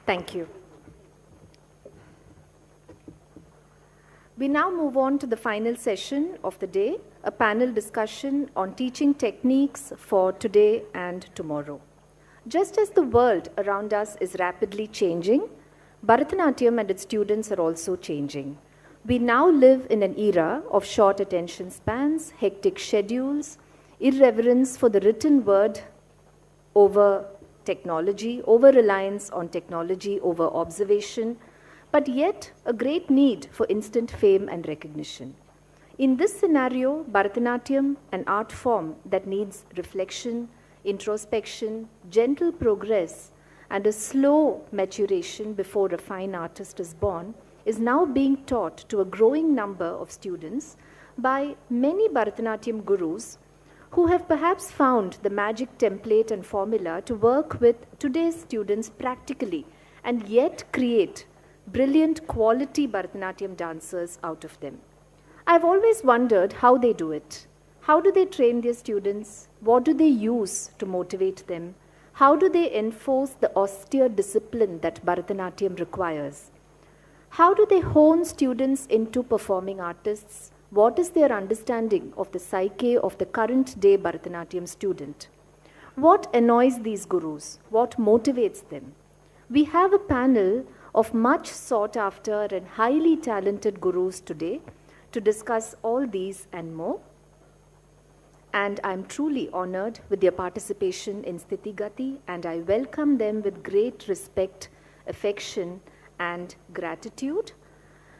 Thank you. We now move on to the final session of the day, a panel discussion on teaching techniques for today and tomorrow. Just as the world around us is rapidly changing, Bharatanatyam and its students are also changing. We now live in an era of short attention spans, hectic schedules, irreverence for the written word over technology, over-reliance on technology over observation, but yet a great need for instant fame and recognition. In this scenario, Bharatanatyam, an art form that needs reflection, introspection, gentle progress, and a slow maturation before a fine artist is born, is now being taught to a growing number of students by many Bharatanatyam gurus who have perhaps found the magic template and formula to work with today's students practically and yet create brilliant quality Bharatanatyam dancers out of them. I've always wondered how they do it. How do they train their students? What do they use to motivate them? How do they enforce the austere discipline that Bharatanatyam requires? How do they hone students into performing artists? What is their understanding of the psyche of the current day Bharatanatyam student? What annoys these gurus? What motivates them? We have a panel of much sought after and highly talented gurus today to discuss all these and more. And I'm truly honored with their participation in Sthiti Gati, and I welcome them with great respect, affection, and gratitude.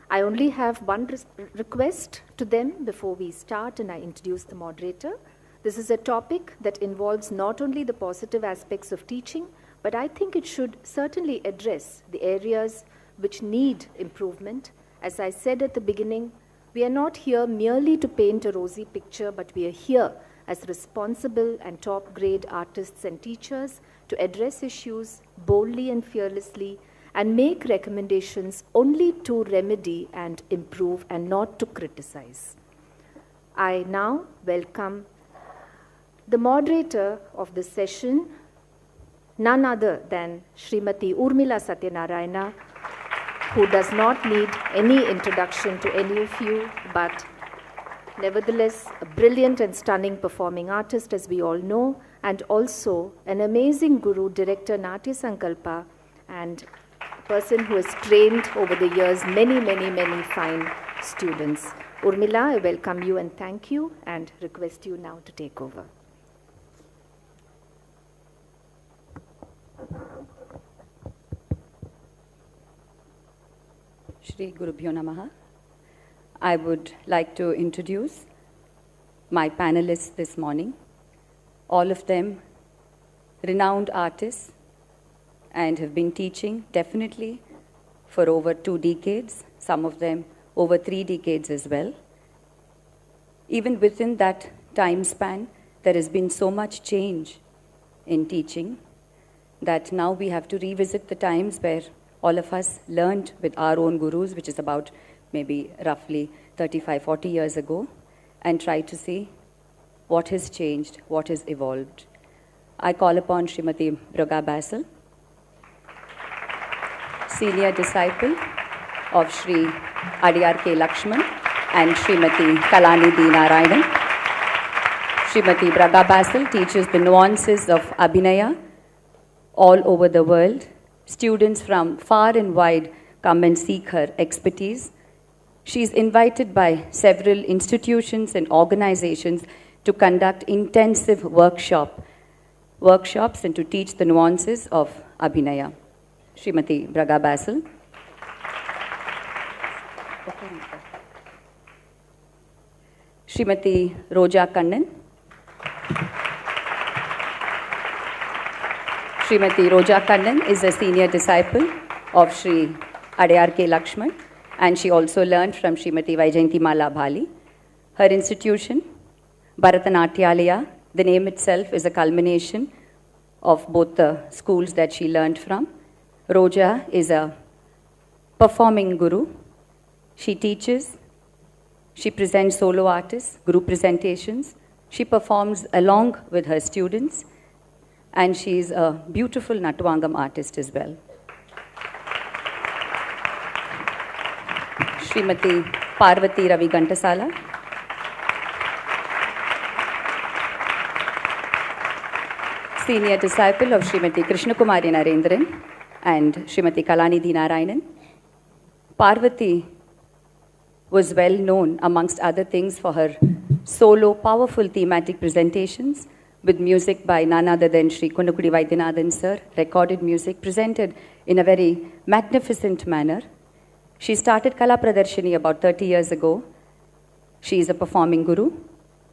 I only have one request to them before we start and I introduce the moderator. This is a topic that involves not only the positive aspects of teaching, but I think it should certainly address the areas which need improvement. As I said at the beginning, we are not here merely to paint a rosy picture, but we are here as responsible and top-grade artists and teachers to address issues boldly and fearlessly and make recommendations only to remedy and improve and not to criticize. I now welcome the moderator of this session, none other than Srimati Urmila Satyanarayana, who does not need any introduction to any of you, but nevertheless a brilliant and stunning performing artist, as we all know, and also an amazing guru, director Natya Sankalpa, and person who has trained over the years many fine students. Urmila, I welcome you and thank you and request you now to take over. Shri Gurubhyo Namaha. I would like to introduce my panelists this morning, all of them renowned artists and have been teaching definitely for over 2 decades, some of them over 3 decades as well. Even within that time span, there has been so much change in teaching that now we have to revisit the times where all of us learned with our own gurus, which is about maybe roughly 35, 40 years ago, and try to see what has changed, what has evolved. I call upon Srimati Braga Basil, senior disciple of Sri Adiyar K. Lakshman and Srimati Kalani D. Narayanan. Srimati Braga Basil teaches the nuances of Abhinaya all over the world. Students from far and wide come and seek her expertise. She is invited by several institutions and organizations to conduct intensive workshops and to teach the nuances of Abhinaya. Srimati Braga Basil. Srimati Roja Kannan. Srimati Roja Kannan is a senior disciple of Sri Adiyar K. Lakshman, and she also learned from Srimati Vaijayanti Mala Bhali. Her institution, Bharatanatyalaya, the name itself is a culmination of both the schools that she learned from. Roja is a performing guru. She teaches, she presents solo artists, group presentations. She performs along with her students, and she is a beautiful Natuvangam artist as well. Srimati Parvati Ravi Gantasala, senior disciple of Srimati Krishna Kumari Narendran and Srimati Kalanidhi Narayanan. Parvati was well known, amongst other things, for her solo, powerful thematic presentations with music by none other than Sri Kunnakudi Vaidyanathan sir, recorded music presented in a very magnificent manner. She started Kala Pradarshini about 30 years ago. She is a performing guru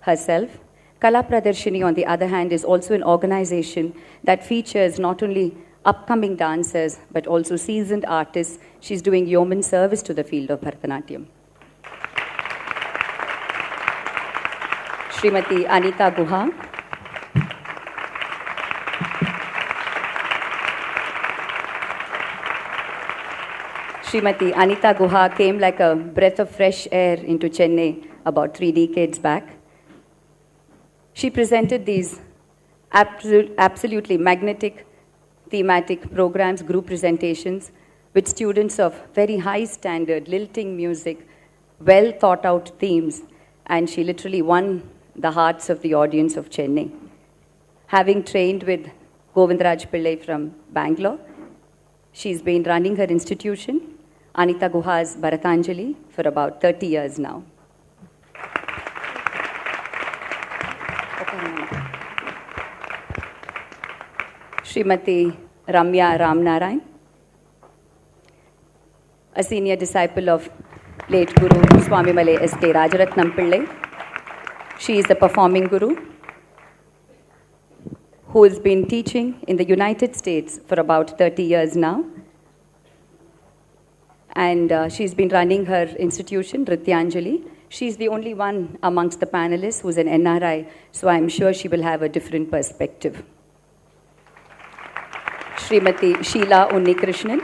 herself. Kala Pradarshini, on the other hand, is also an organization that features not only upcoming dancers but also seasoned artists. She's doing yeoman service to the field of Bharatanatyam. Srimati Anita Guha, Srimati Anita Guha came like a breath of fresh air into Chennai about 3 decades back. She presented these absolutely magnetic thematic programs, group presentations with students of very high standard, lilting music, well thought out themes, and she literally won the hearts of the audience of Chennai. Having trained with Govindaraj Pillai from Bangalore, she's been running her institution, Anita Guha's Bharatanjali, for about 30 years now. Srimati Ramya Ramnarayan, a senior disciple of late Guru Swamimale S.K. Rajaratnam Pillai. She is a performing guru who has been teaching in the United States for about 30 years now. And she's been running her institution, Nrityanjali. She's the only one amongst the panelists who's an NRI, so I'm sure she will have a different perspective. Srimati Sheila Unnikrishnan,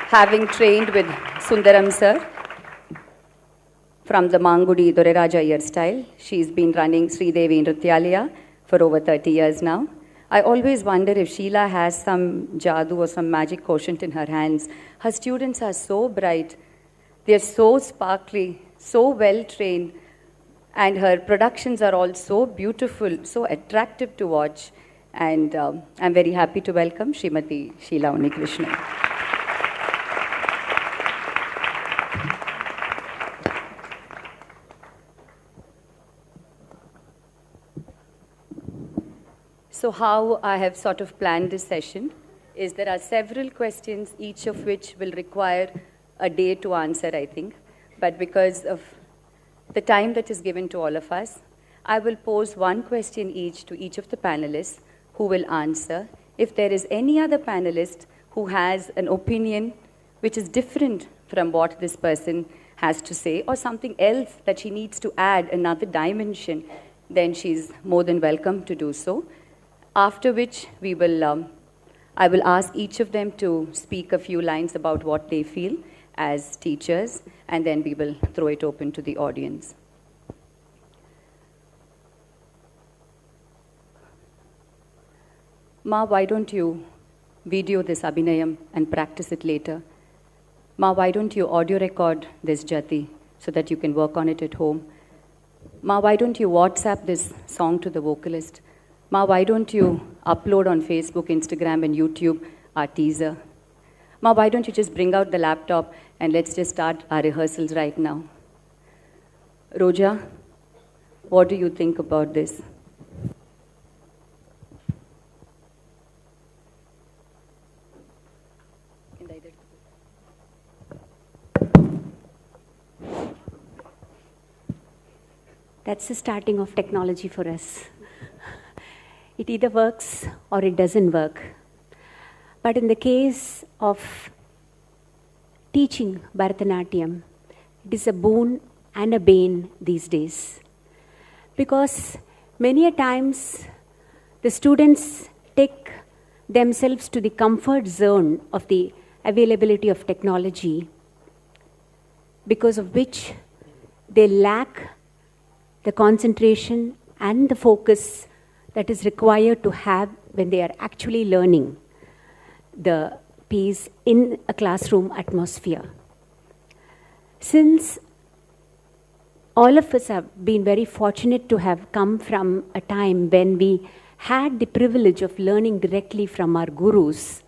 having trained with Sundaram sir from the Mangudi Doreraja Iyer style, she's been running Sri Devi Nrityalaya for over 30 years now. I always wonder if Sheila has some jadoo or some magic quotient in her hands. Her students are so bright, they're so sparkly, so well trained, and her productions are all so beautiful, so attractive to watch. And I'm very happy to welcome Srimati Sheila Unnikrishnan. So how I have sort of planned this session is there are several questions, each of which will require a day to answer, I think. But because of the time that is given to all of us, I will pose one question each to each of the panelists who will answer. If there is any other panelist who has an opinion which is different from what this person has to say, or something else that she needs to add, another dimension, then she's more than welcome to do so. After which we will, I will ask each of them to speak a few lines about what they feel as teachers, and then we will throw it open to the audience. Ma, why don't you video this Abhinayam and practice it later? Ma, why don't you audio record this Jati so that you can work on it at home? Ma, why don't you WhatsApp this song to the vocalist? Ma, why don't you upload on Facebook, Instagram, and YouTube our teaser? Ma, why don't you just bring out the laptop and let's just start our rehearsals right now? Roja, what do you think about this? That's the starting of technology for us. It either works or it doesn't work. But in the case of teaching Bharatanatyam, it is a boon and a bane these days. Because many a times the students take themselves to the comfort zone of the availability of technology, because of which they lack the concentration and the focus that is required to have when they are actually learning. the piece in a classroom atmosphere. Since all of us have been very fortunate to have come from a time when we had the privilege of learning directly from our gurus,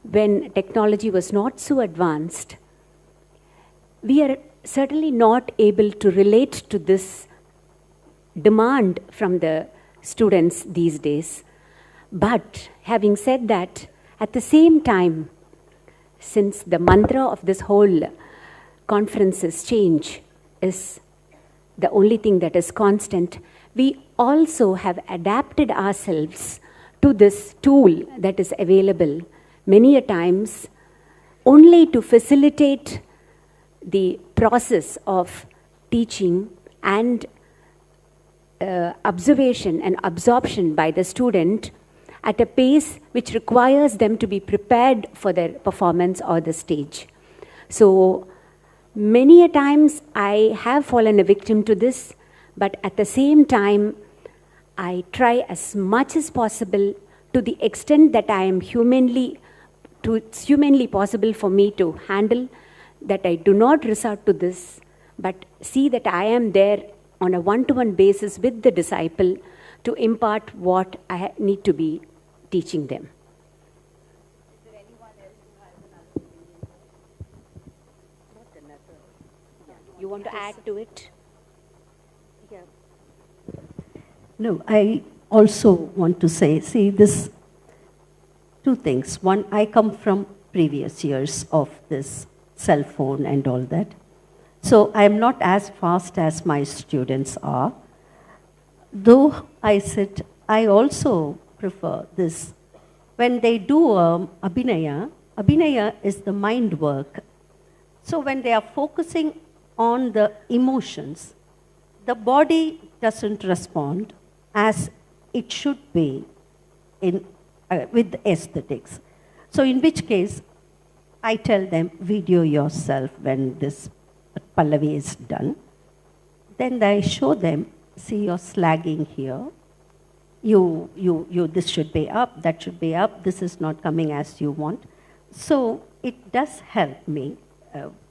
when technology was not so advanced, we are certainly not able to relate to this demand from the students these days. But having said that, at the same time, since the mantra of this whole conference is change, is the only thing that is constant, we also have adapted ourselves to this tool that is available many a times only to facilitate the process of teaching and observation and absorption by the student at a pace which requires them to be prepared for their performance or the stage. So many a times I have fallen a victim to this, but at the same time I try as much as possible, to the extent that it's humanly possible for me to handle, that I do not resort to this, but see that I am there on a one-to-one basis with the disciple to impart what I need to be teaching them. Is there anyone else who has another opinion? You want to add to it? Yeah. No, I also want to say, see, this two things. One, I come from previous years of this cell phone and all that. So I am not as fast as my students are. Though I also prefer this. When they do abhinaya is the mind work. So when they are focusing on the emotions, the body doesn't respond as it should be with aesthetics. So in which case, I tell them, video yourself when this Pallavi is done. Then I show them, see, you're slagging here. This should be up, that should be up, this is not coming as you want. So it does help me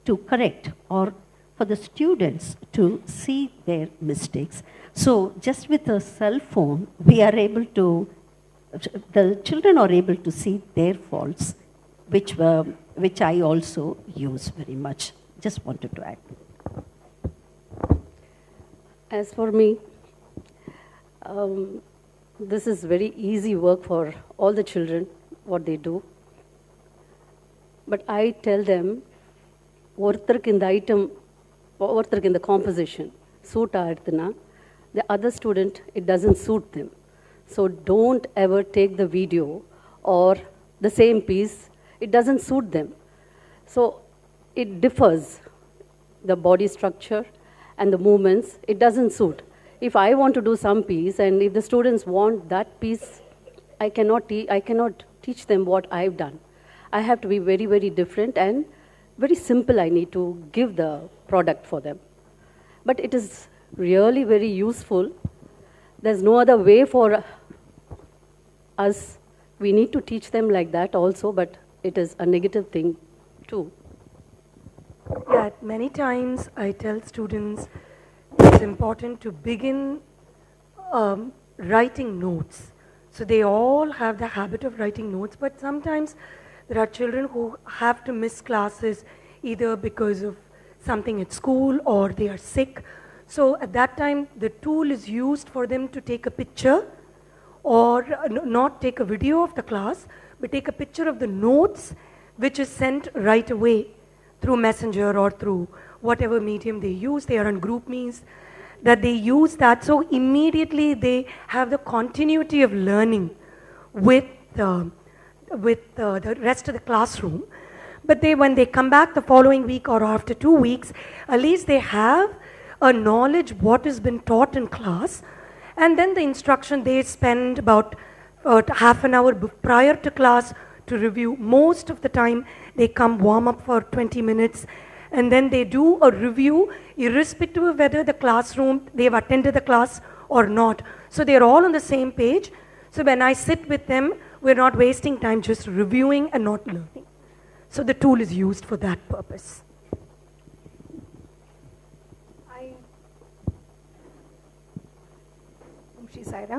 to correct, or for the students to see their mistakes. So just with a cell phone, we are able to, the children are able to see their faults, which I also use very much. Just wanted to add. As for me, this is very easy work for all the children, what they do. But I tell them, in the item, in the composition, suit the other student, it doesn't suit them. So don't ever take the video or the same piece, it doesn't suit them. So it differs, the body structure and the movements, it doesn't suit. If I want to do some piece and if the students want that piece, I cannot teach them what I've done. I have to be very, very different and very simple. I need to give the product for them. But it is really very useful. There's no other way for us. We need to teach them like that also, but it is a negative thing too. Yeah, many times I tell students it's important to begin writing notes. So they all have the habit of writing notes, but sometimes there are children who have to miss classes either because of something at school or they are sick. So at that time, the tool is used for them to take a picture or not take a video of the class, but take a picture of the notes which is sent right away through Messenger or through whatever medium they use. They are on GroupMe's, that they use that. So immediately they have the continuity of learning with the rest of the classroom. But when they come back the following week or after 2 weeks, at least they have a knowledge what has been taught in class. And then the instruction, they spend about half an hour prior to class to review. Most of the time, they come warm up for 20 minutes, and then they do a review, irrespective of whether the classroom, they've attended the class or not. So they're all on the same page. So when I sit with them, we're not wasting time just reviewing and not learning. So the tool is used for that purpose. Shri Saira.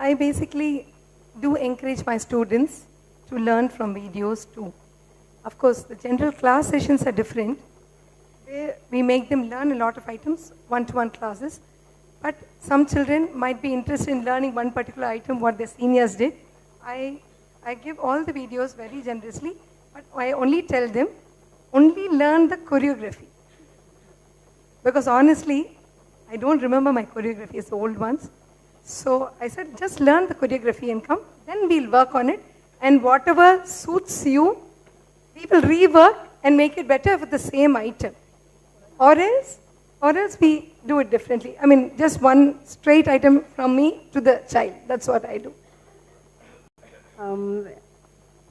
I basically do encourage my students to learn from videos too. Of course, the general class sessions are different. We make them learn a lot of items, one-to-one classes. But some children might be interested in learning one particular item, what their seniors did. I give all the videos very generously, but I only tell them, only learn the choreography. Because honestly, I don't remember my choreography, it's the old ones. So I said, just learn the choreography and come, then we'll work on it. And whatever suits you, we will rework and make it better with the same item. Or else we do it differently. I mean, just one straight item from me to the child. That's what I do.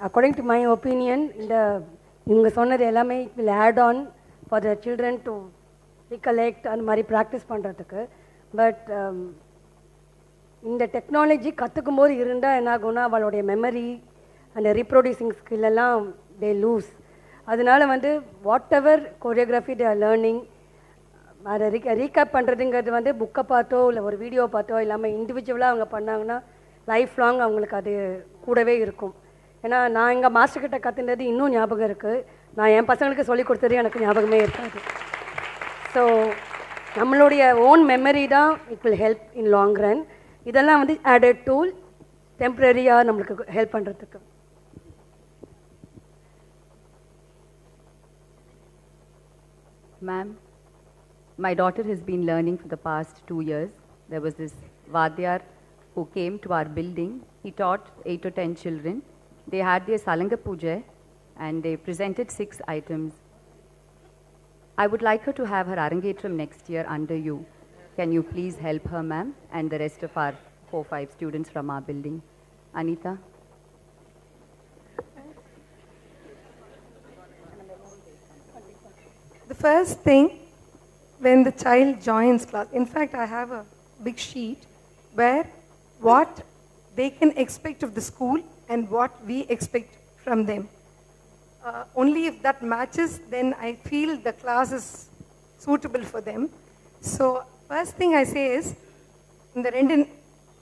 According to my opinion, you சொன்னது எல்லாமே will add on for the children to recollect and மாதிரி practice பண்ணுறதுக்கு. But இந்த technology கற்றுக்கும் போது இருந்தால் என்ன ஆகும்னா அவளுடைய மெமரி அந்த ரீப்ரொடியூசிங் ஸ்கில் எல்லாம் they lose. அதனால what ever choreography they are learning அதை ரீகேப் பண்ணுறதுங்கிறது புக்கை பார்த்தோ இல்லை ஒரு வீடியோ பார்த்தோ இல்லாமல் இண்டிவிஜுவலாக அவங்க பண்ணாங்கன்னா லைஃப் லாங் அவங்களுக்கு அது கூடவே இருக்கும். ஏன்னா நான் எங்கள் மாஸ்டர்கிட்ட கற்றுனது இன்னும் ஞாபகம் இருக்குது, நான் என் பசங்களுக்கு சொல்லிக் கொடுத்தது எனக்கு ஞாபகமே இருக்காது. ஸோ நம்மளுடைய ஓன் மெமரி தான் it will help in long run. இதெல்லாம் ஆடட் டூல் டெம்ப்ரரியாக நம்மளுக்கு ஹெல்ப் பண்ணுறதுக்கு. Ma'am, my daughter has been learning for the past 2 years. There was this Vadyar who came to our building. He taught 8 to 10 children. They had their Salanga Puja and they presented 6 items. I would like her to have her Arangetram next year under you. Can you please help her, ma'am, and the rest of our 4-5 students from our building? Anita? The first thing, when the child joins class, in fact, I have a big sheet where what they can expect of the school and what we expect from them. Only if that matches, then I feel the class is suitable for them. So, first thing I say is, இந்த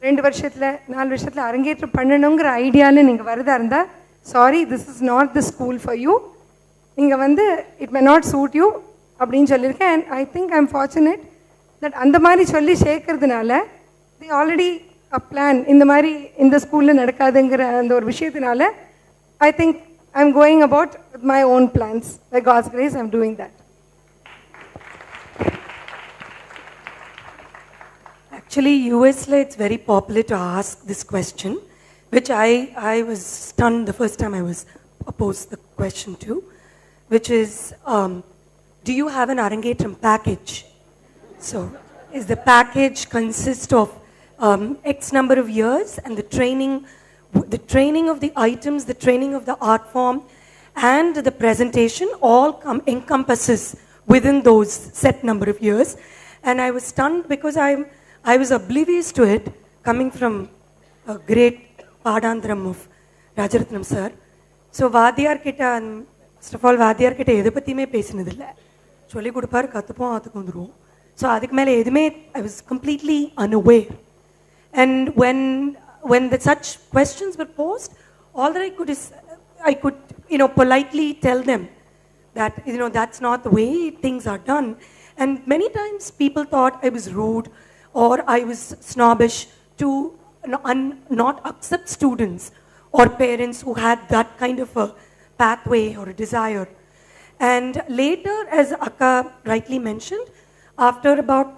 ரெண்டு வருஷத்தில் 4 வருஷத்தில் அரங்கேற்றம் பண்ணணுங்கிற ஐடியாவில் நீங்கள் வரதா இருந்தால், sorry, this is not the school for you. நீங்கள் it may not suit you அப்படின்னு சொல்லியிருக்கேன். And I think I am fortunate that அந்த மாதிரி சொல்லி சேர்க்கறதுனால தி ஆல்ரெடி அ பிளான் இந்த மாதிரி இந்த ஸ்கூலில் நடக்காதுங்கிற அந்த ஒரு விஷயத்தினால I think I am going about with my own plans. By God's grace I am doing that. Actually, US-la it's very popular to ask this question, which I was stunned the first time I was posed the question to, which is, do you have an Arangetram package? So, is the package consist of X number of years and the training of the items, the training of the art form, and the presentation all encompasses within those set number of years. And I was stunned because I was oblivious to it, coming from a great Padandram of Rajaratnam sir. So, Vadyar kitta, first of all, Vadyar kitta edhu pathiyume pesinadilla. Solli kodupar kathupom adukku vandurum. So, adukku mele edume I was completely unaware. And when such questions were posed, all that I could is I could politely tell them that that's not the way things are done. And many times people thought I was rude or I was snobbish to not accept students or parents who had that kind of a pathway or a desire. And later, as Akka rightly mentioned, after about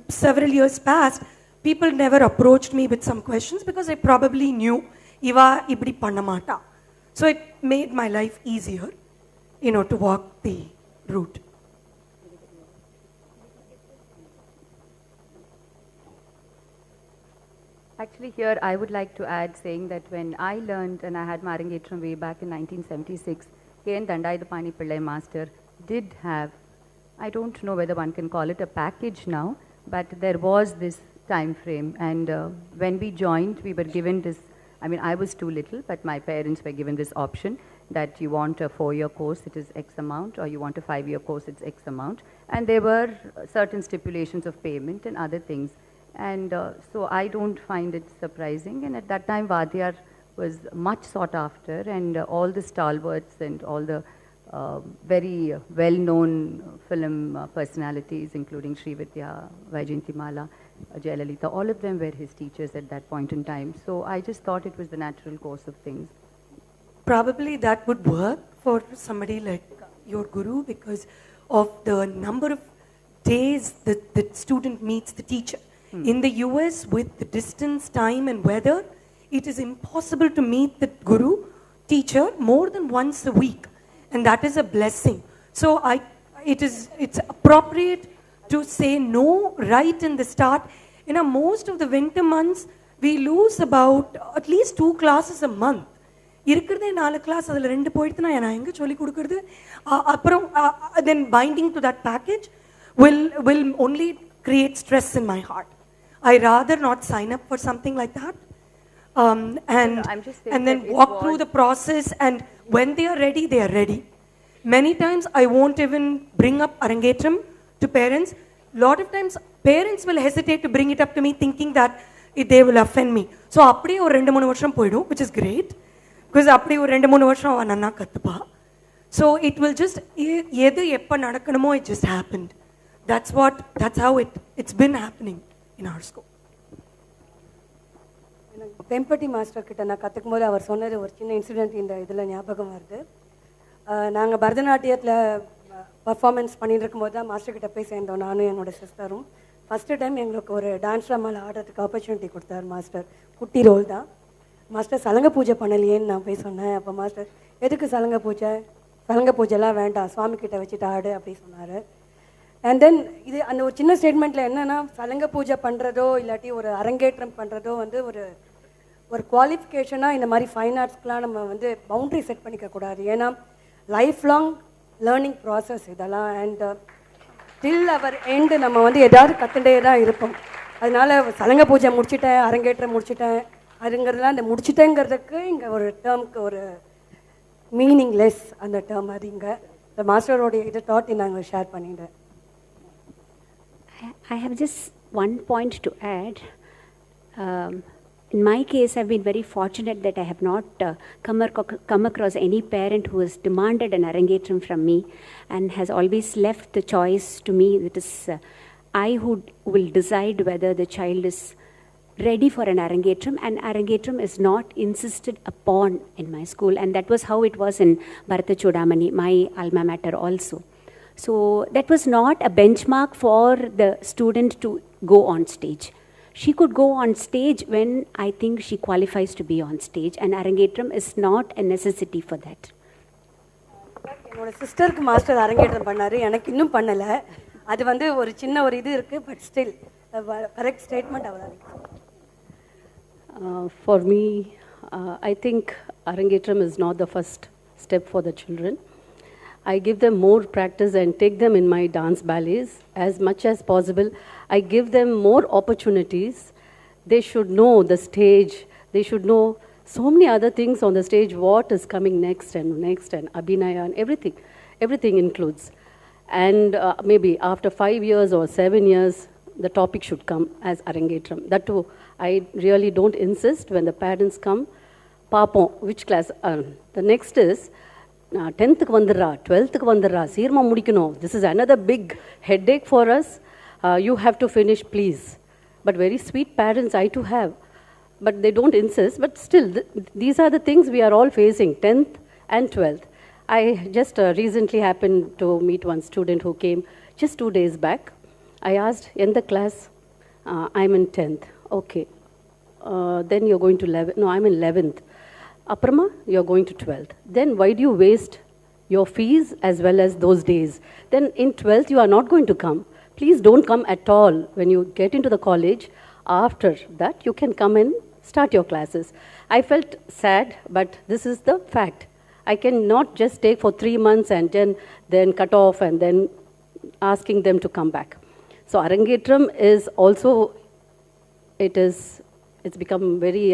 several years passed, people never approached me with some questions because I probably knew Iva ibdi pannamata. So it made my life easier, to walk the route. Actually, here I would like to add saying that when I learned and I had my Arangetram way back in 1976, K.N. Dandayadapani Pillai Master did have, I don't know whether one can call it a package now, but there was this time frame. And when we joined, we were given this I mean, I was too little, but my parents were given this option that you want a 4-year course, it is X amount, or you want a 5-year course, it's X amount. And there were certain stipulations of payment and other things. And so I don't find it surprising. And at that time, Vadiyar was much sought after, and all the stalwarts and all the very well-known film personalities, including Srividya, Vaijayanthimala, Jayalalitha, all of them were his teachers at that point in time. So I just thought it was the natural course of things. Probably that would work for somebody like your guru because of the number of days that the student meets the teacher. In the US, with the distance, time and weather, it is impossible to meet the guru, teacher, more than once a week. And that is a blessing. So it's appropriate to say no right in the start. Most of the winter months, we lose about at least 2 classes a month. இருக்கிறதே 4 class அதில் 2 போயிடுதுன்னா நான் எங்கே சொல்லி கொடுக்குறது அப்புறம் then binding to that package will only create stress in my heart. I rather not sign up for something like that and then walk through the process, and when they are ready, they are ready. Many times I won't even bring up Arangetram to parents. Lot of times parents will hesitate to bring it up to me thinking that they will offend me. So அப்படியே ஒரு 2-3 வருஷம் போயிடும், which is great. Because அப்படி ஒரு 2-3 வருஷம் அவன் நன்னா கத்துப்பா. So it will just எது எப்ப நடக்கணுமோ it just happened. That's how it's been happening in our school. Vempati master கிட்ட நான் கற்றுக்கும் போது அவர் சொன்னது ஒரு சின்ன இன்சிடென்ட் இந்த இதில் ஞாபகம் வருது. நாங்கள் பரதநாட்டியத்தில் பர்ஃபார்மன்ஸ் பண்ணிட்டு இருக்கும்போது தான் மாஸ்டர் கிட்ட போய் சேர்ந்தோம், நானும் என்னோடய சிஸ்டரும். ஃபஸ்ட்டு டைம் எங்களுக்கு ஒரு டான்ஸ் ட்ராமாவில் ஆடுறதுக்கு ஆப்பர்ச்சுனிட்டி கொடுத்தார் மாஸ்டர். குட்டி ரோல் தான். மாஸ்டர் சலங்க பூஜை பண்ணலையேன்னு நான் போய் சொன்னேன். அப்போ மாஸ்டர் எதுக்கு சலங்க பூஜைலாம் வேண்டாம், சுவாமி கிட்ட வச்சுட்டு ஆடு அப்படி சொன்னார். அண்ட் தென் இது அந்த ஒரு சின்ன ஸ்டேட்மெண்ட்டில் என்னென்னா, சலங்க பூஜை பண்ணுறதோ இல்லாட்டி ஒரு அரங்கேற்றம் பண்ணுறதோ வந்து ஒரு குவாலிஃபிகேஷனாக இந்த மாதிரி ஃபைன் ஆர்ட்ஸ்க்கெலாம் நம்ம வந்து பவுண்ட்ரி செட் பண்ணிக்கக்கூடாது. ஏன்னா லைஃப் லாங் லேர்னிங் ப்ராசஸ் இதெல்லாம். அண்ட் டில் அவர் எண்டு நம்ம வந்து எதாவது கற்றுட்டே தான் இருப்போம். அதனால சலங்க பூஜை முடிச்சுட்டேன், அரங்கேற்றம் முடிச்சுட்டேன் அதுங்கிறதுலாம் இந்த முடிச்சுட்டேங்கிறதுக்கு இங்கே ஒரு டேர்முக்கு ஒரு மீனிங்லெஸ் அந்த டேர்ம். அது இங்கே இந்த மாஸ்டரோடைய இதை தாட் நாங்கள் ஷேர் பண்ணிட்டேன். I have just one point to add. In my case, I've been very fortunate that I have not come across any parent who has demanded an arangetram from me and has always left the choice to me. It is I who will decide whether the child is ready for an arangetram, and arangetram is not insisted upon in my school, and that was how it was in Bharata Chudamani, my alma mater also. So that was not a benchmark for the student to go on stage. She could go on stage when I think she qualifies to be on stage, and arangetram is not a necessity for that. என்னோட சிஸ்டருக்கு master அரங்கேற்றம் பண்ணார், எனக்கு இன்னும் பண்ணலை. அது வந்து ஒரு சின்ன ஒரு இது இருக்குது, பட் ஸ்டில் கரெக்ட் ஸ்டேட்மெண்ட் அவ்வளோ. For me, I think arangetram is not the first step for the children. I give them more practice and take them in my dance ballets as much as possible. I give them more opportunities. They should know the stage. They should know so many other things on the stage, what is coming next and abhinaya and everything. Everything includes. And maybe after 5 years or 7 years, the topic should come as arangetram. That too, I really don't insist when the parents come. Papon, which class? The next is 10th க்கு வந்துடுறா, 12th க்கு வந்துடுறா, சீர்மா முடிக்கணும். This is another big headache for us. You have to finish, please. But very sweet parents I too have. But they don't insist. But still, these are the things we are all facing, 10th and 12th. I just recently happened to meet one student who came just 2 days back. I asked, in the class, I'm in 10th. Okay. Then you're going to 11th. No, I'm in 11th. Aprama, you're going to 12th. Then why do you waste your fees as well as those days? Then in 12th, you are not going to come. Please don't come at all. When you get into the college, after that, you can come and start your classes. I felt sad, but this is the fact. I cannot just take for 3 months and then cut off and then asking them to come back. So arangetram is also, it's become very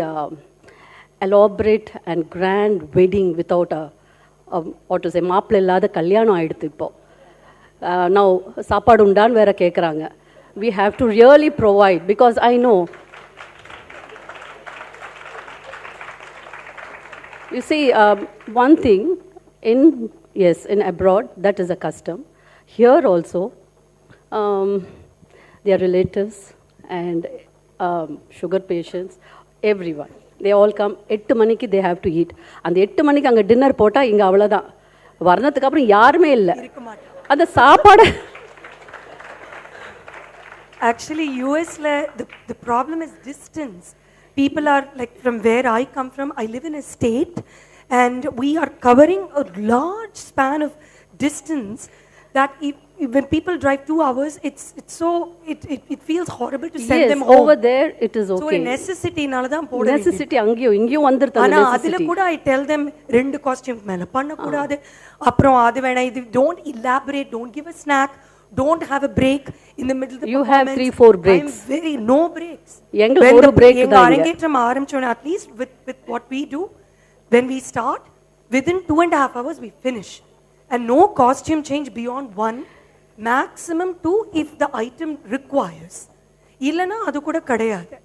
elaborate and grand wedding without what to say, மாப்பிள்ளை இல்லாத கல்யாணம் ஆயிடுத்து இப்போ. Now சாப்பாடு உண்டான்னு வேற கேட்குறாங்க. We have to really provide, because I know, you see, one thing in abroad, that is a custom. Here also, their relatives and sugar patients, everyone, they all come. 8 மணிக்கு they have to eat. அந்த 8 மணிக்கு அங்கே dinner போட்டால் இங்கே அவ்வளோதான். வர்ணத்துக்கு அப்புறம் யாருமே இல்லை. அந்த சாப்பாடு Actually, US, the problem is distance. People are like, from where I come from, I live in a state, and we are covering a large span of distance that when people drive 2 hours, it feels horrible to send them home. Over there it is okay. So a necessity naladhan poda necessity angiyum vandirtha ana adila kuda I tell them rendu costume mela panna kudade aprom adu vena idu don't elaborate, don't give a snack, don't have a break in the middle of the performance. You have 3-4 breaks. I'm very no breaks. Engal oru break da arangetram aarambichona, at least with what we do, when we start, within 2.5 hours we finish, and no costume change beyond 1, maximum 2 if the item requires. Illana adu kuda kadayadu,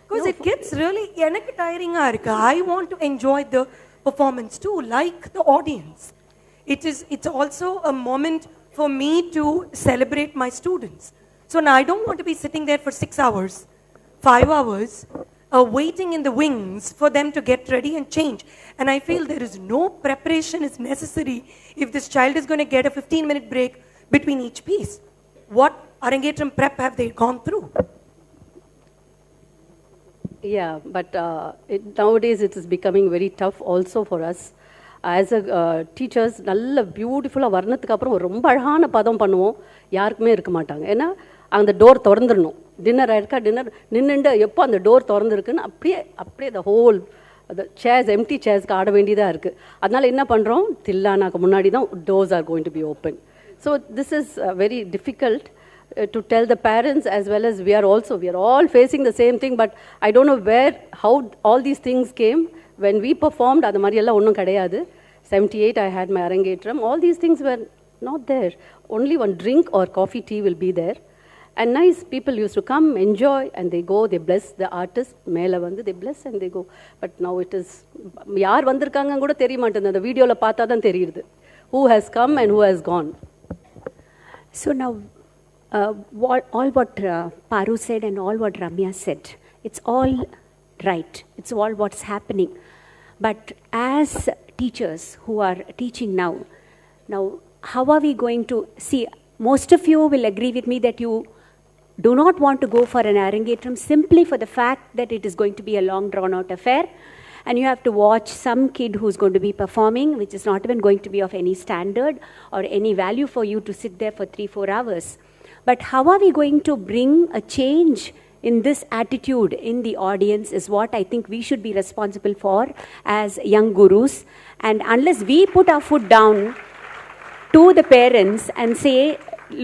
because it gets really enakku tiring ah irukku. I want to enjoy the performance too, like the audience. It's also a moment for me to celebrate my students. So now I don't want to be sitting there for 6 hours, 5 hours, waiting in the wings for them to get ready and change. And I feel there is no preparation is necessary if this child is going to get a 15-minute break between each piece. What Arangetram prep have they gone through? Yeah, but nowadays it is becoming very tough also for us. As a teachers, நல்ல பியூட்டிஃபுல்லாக வர்ணத்துக்கு அப்புறம் ஒரு ரொம்ப அழகான பதம் பண்ணுவோம், யாருக்குமே இருக்க மாட்டாங்க. ஏன்னா அந்த டோர் திறந்துடணும். டின்னர் ஆயிருக்கா, டின்னர் நின்றுண்டு எப்போ அந்த டோர் திறந்துருக்குன்னு அப்படியே the whole the chairs, empty chairsக்கு ஆட வேண்டியதாக இருக்குது. அதனால் என்ன பண்ணுறோம், தில்லானாக்கு முன்னாடி தான் doors are going to be open. So this is very difficult to tell the parents, as well as we are all facing the same thing, but I don't know how all these things came. When we performed, அது மாதிரி எல்லாம் ஒன்றும் கிடையாது. 78 I had my arangetram. All these things were not there. Only one drink or coffee, tea will be there. And nice people used to come, enjoy, and they go, they bless the artist. மேலே வந்து they bless and they go. But now it is, யார் வந்திருக்காங்க கூட தெரிய மாட்டேங்குது. அந்த வீடியோவில் பார்த்தா தான் தெரியுது who has come and who has gone. So now, all what Paru said and all what Ramya said, it's all right. It's all what's happening. But as teachers who are teaching now, how are we going to see? Most of you will agree with me that you do not want to go for an arangetram simply for the fact that it is going to be a long drawn-out affair, and you have to watch some kid who's going to be performing, which is not even going to be of any standard or any value for you to sit there for 3-4 hours. But how are we going to bring a change in this attitude in the audience is what I think we should be responsible for as young gurus. And unless we put our foot down to the parents and say,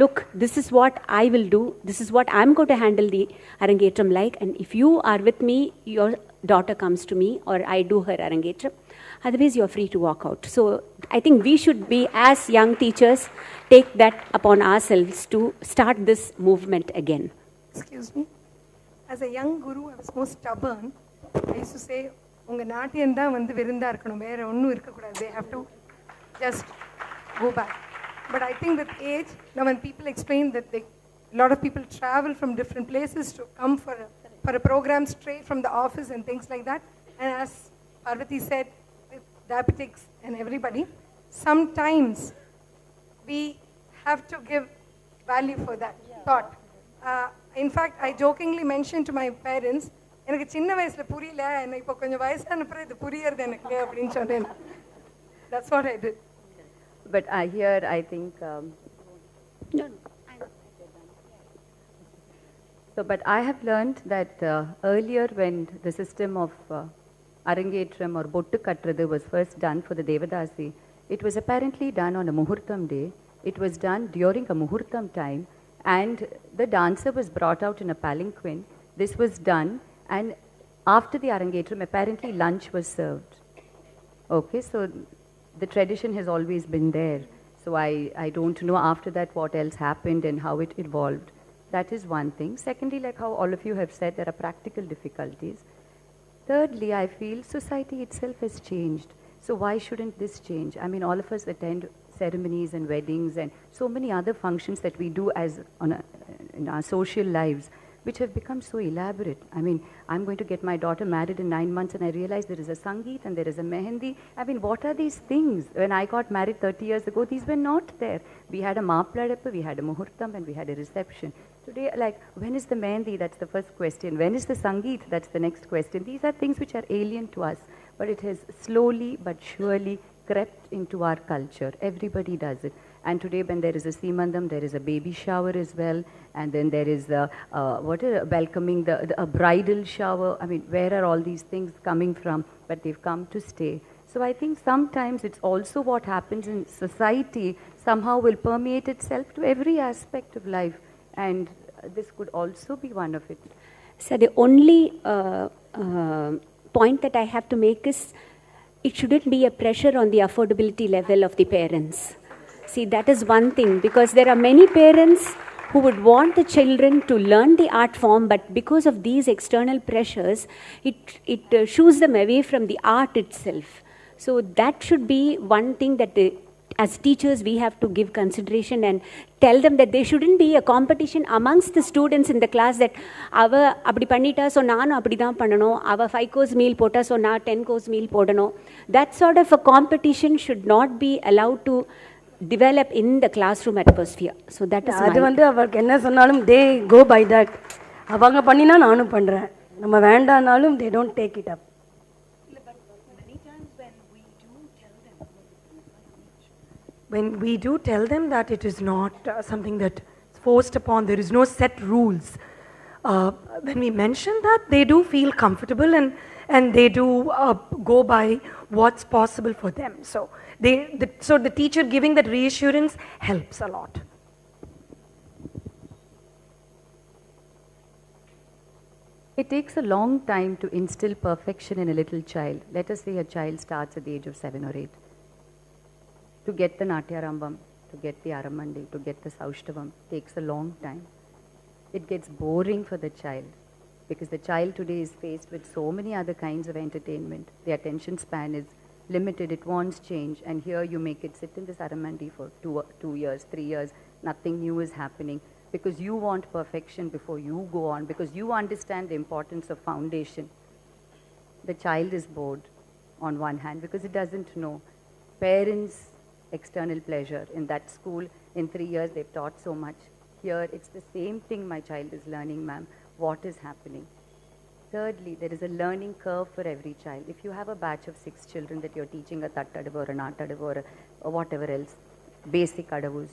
look, this is what I will do, this is what I'm going to handle the arangetram like, and if you are with me, your daughter comes to me or I do her arangetram, otherwise you're free to walk out. So I think we should be, as young teachers, take that upon ourselves to start this movement again. Excuse me. As a young guru, I was most stubborn. I used to say, unga naatiyam da vandu virunda irukkanum, vera onnu irukka koodadhu. They have to just go back. But I think with age, now when people explain that a lot of people travel from different places to come for a program straight from the office and things like that, and as Parvati said, with diabetics and everybody, sometimes we have to give value for that thought. In fact, I jokingly mentioned to my parents, எனக்கு சின்ன வயசுல புரியல, எனக்கு இப்போ கொஞ்சம் வயசான பிறகு இது புரியறது எனக்கு அப்படின்னு சொன்னேன். That's what I did. But I think but I have learned that earlier when the system of arangetram or bottu kattrathu was first done for the Devadasi, it was apparently done on a muhurtam day. It was done during a muhurtam time, and the dancer was brought out in a palanquin. This was done, and After the Arangetram, apparently lunch was served. Okay, so the tradition has always been there. So I don't know after that what else happened and how it evolved. That is one thing. Secondly, like how all of you have said, there are practical difficulties. Thirdly, I feel society itself has changed. So why shouldn't this change? I mean, all of us attend ceremonies and weddings and so many other functions that we do in our social lives, which have become so elaborate. I mean, I'm going to get my daughter married in 9 months and I realize there is a Sangeet and there is a Mehendi. I mean, what are these things? When I got married 30 years ago, these were not there. We had a Maapladappa, we had a Muhurtam, and we had a reception. Today, like, when is the Mehendi? That's the first question. When is the Sangeet? That's the next question. These are things which are alien to us, but it has slowly but surely crept into our culture. Everybody does it. And today when there is a Seemandam, there is a baby shower as well. And then there is welcoming a bridal shower. I mean, where are all these things coming from? But they've come to stay. So I think sometimes it's also what happens in society somehow will permeate itself to every aspect of life. And this could also be one of it. So the only point that I have to make is it shouldn't be a pressure on the affordability level of the parents. See, that is one thing, because there are many parents who would want the children to learn the art form, but because of these external pressures, it shoos them away from the art itself. So that should be one thing that as teachers we have to give consideration and tell them that there shouldn't be a competition amongst the students in the class that ava appadi pannita so naanu appadi dhaan pannanom, ava 5 course meal pota so na 10 course meal podanom. That sort of a competition should not be allowed to develop in the classroom atmosphere. So that is அது வந்து அவருக்கு என்ன சொன்னாலும் they go by that. அவங்க பண்ணினா நானும் பண்றேன். நம்ம வேண்டானாலும் they don't take it up. When we do tell them that it is not something that is forced upon, there is no set rules. When we mention that, they do feel comfortable and they do go by what's possible for them. So the teacher giving that reassurance helps a lot. It takes a long time to instill perfection in a little child. Let us say a child starts at the age of 7 or 8. To get the Natyarambam, to get the Aramandi, to get the Saushtavam takes a long time. It gets boring for the child because the child today is faced with so many other kinds of entertainment. The attention span is limited, it wants change, and here you make it sit in this Aramandi for 2 years, 3 years, nothing new is happening because you want perfection before you go on, because you understand the importance of foundation. The child is bored on one hand because it doesn't know. Parents, external pleasure. In that school, in 3 years, they've taught so much. Here, it's the same thing my child is learning, ma'am. What is happening? Thirdly, there is a learning curve for every child. If you have a batch of 6 children that you're teaching a tattadavu or an aatadavu or whatever else, basic adavus.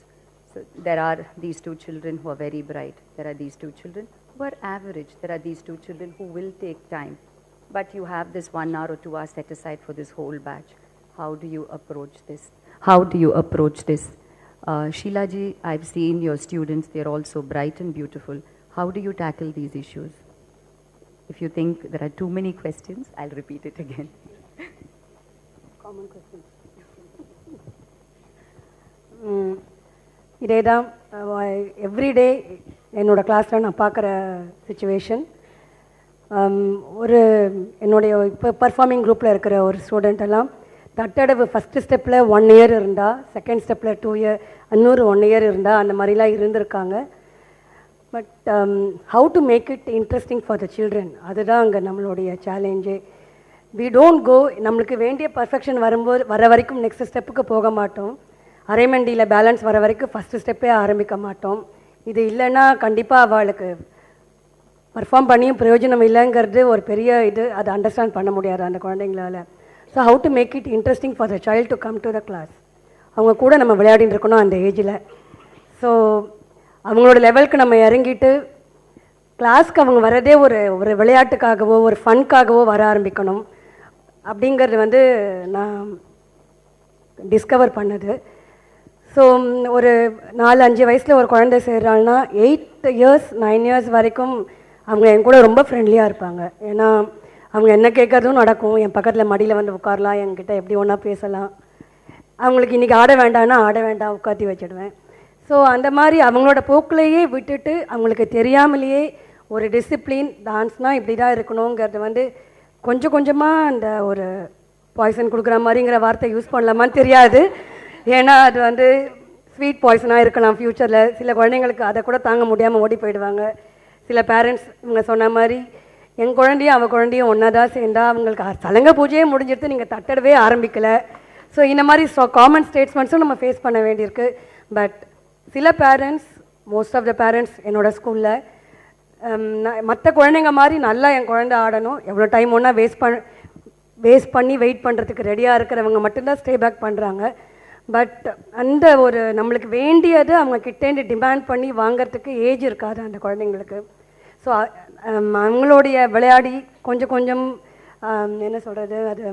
So there are these 2 children who are very bright. There are these 2 children who are average. There are these 2 children who will take time. But you have this 1 hour or 2 hours set aside for this whole batch. How do you approach this? How do you approach this? Sheila ji, I've seen your students, they're all so bright and beautiful. How do you tackle these issues? If you think there are too many questions, I'll repeat it again. Common question. இதே தான் everyday என்னோடய கிளாஸில் நான் பார்க்குற situation. ஒரு என்னுடைய இப்போ performing குரூப்பில் இருக்கிற ஒரு ஸ்டூடெண்ட் எல்லாம் தட்டடவு ஃபஸ்ட்டு ஸ்டெப்பில் 1 இயர் இருந்தால், செகண்ட் ஸ்டெப்பில் 2 இயர், இன்னொரு 1 இயர் இருந்தால், அந்த மாதிரிலாம் இருந்திருக்காங்க. But how to make it interesting for the children, அதுதான் அங்கே நம்மளுடைய சேலஞ்சே. வி டோன்ட் கோ, நம்மளுக்கு வேண்டிய பர்ஃபெக்ஷன் வர வரைக்கும் நெக்ஸ்ட் ஸ்டெப்புக்கு போக மாட்டோம். அரைமண்டியில் பேலன்ஸ் வர வரைக்கும் ஃபஸ்ட்டு ஸ்டெப்பே ஆரம்பிக்க மாட்டோம். இது இல்லைன்னா கண்டிப்பாக அவளுக்கு பர்ஃபார்ம் பண்ணியும் பிரயோஜனம் இல்லைங்கிறது ஒரு பெரிய இது, அதை அண்டர்ஸ்டாண்ட் பண்ண முடியாது அந்த குழந்தைங்களால். So how to make it interesting for the child to come to the class. அவங்க கூட நம்ம விளையாடிட்டு இருக்கணும் அந்த ஏஜில். ஸோ அவங்களோட லெவலுக்கு நம்ம இறங்கிட்டு கிளாஸ்க்கு அவங்க வரதே ஒரு விளையாட்டுக்காகவோ ஒரு ஃபன்காகவோ வர ஆரம்பிக்கணும் அப்படிங்கிறது நான் டிஸ்கவர் பண்ணது. ஸோ ஒரு 4-5 வயசில் ஒரு குழந்தை சேர்றாள்னா 8 இயர்ஸ் 9 இயர்ஸ் வரைக்கும் அவங்க என் கூட ரொம்ப ஃப்ரெண்ட்லியாக இருப்பாங்க. ஏன்னா அவங்க என்ன கேட்கறதும் நடக்கும். என் பக்கத்தில் மடியில் வந்து உட்காரலாம், என்கிட்ட எப்படி ஒன்றா பேசலாம். அவங்களுக்கு இன்றைக்கி ஆட வேண்டாம்னா ஆட வேண்டாம் உட்காத்தி வச்சிடுவேன். ஸோ அந்த மாதிரி அவங்களோட போக்கிலேயே விட்டுட்டு அவங்களுக்கு தெரியாமலேயே ஒரு டிசிப்ளின், டான்ஸ்னால் இப்படி தான் இருக்கணுங்கிறது வந்து கொஞ்சம் கொஞ்சமாக அந்த ஒரு பாய்சன் கொடுக்குற மாதிரிங்கிற வார்த்தை யூஸ் பண்ணலாமான்னு தெரியாது. ஏன்னா அது வந்து ஸ்வீட் பாய்சனாக இருக்கலாம் ஃப்யூச்சரில். சில குழந்தைங்களுக்கு அதை கூட தாங்க முடியாமல் ஓடி போயிடுவாங்க. சில பேரண்ட்ஸ் இவங்க சொன்ன மாதிரி என் குழந்தையும் அவள் குழந்தையும் ஒன்றா தான் சேர்ந்தா அவங்களுக்கு சலங்க பூஜையே முடிஞ்சிடுத்து, நீங்கள் தட்டடவே ஆரம்பிக்கலை. ஸோ இந்த மாதிரி காமன் ஸ்டேட்மெண்ட்ஸும் நம்ம ஃபேஸ் பண்ண வேண்டியிருக்கு. பட் சில parents, most of the parents என்னோடய ஸ்கூலில் மற்ற குழந்தைங்க மாதிரி நல்லா என் குழந்தை ஆடணும், எவ்வளோ டைம் ஒன்றா வேஸ்ட் பண்ணி வெயிட் பண்ணுறதுக்கு ரெடியாக இருக்கிறவங்க மட்டும்தான் ஸ்டே பேக் பண்ணுறாங்க. பட் அந்த ஒரு நம்மளுக்கு வேண்டியது அவங்க கிட்டேருந்து டிமாண்ட் பண்ணி வாங்கிறதுக்கு ஏஜ் இருக்காது அந்த குழந்தைங்களுக்கு. ஸோ அவங்களுடைய விளையாடி கொஞ்சம் கொஞ்சம் என்ன சொல்கிறது, அது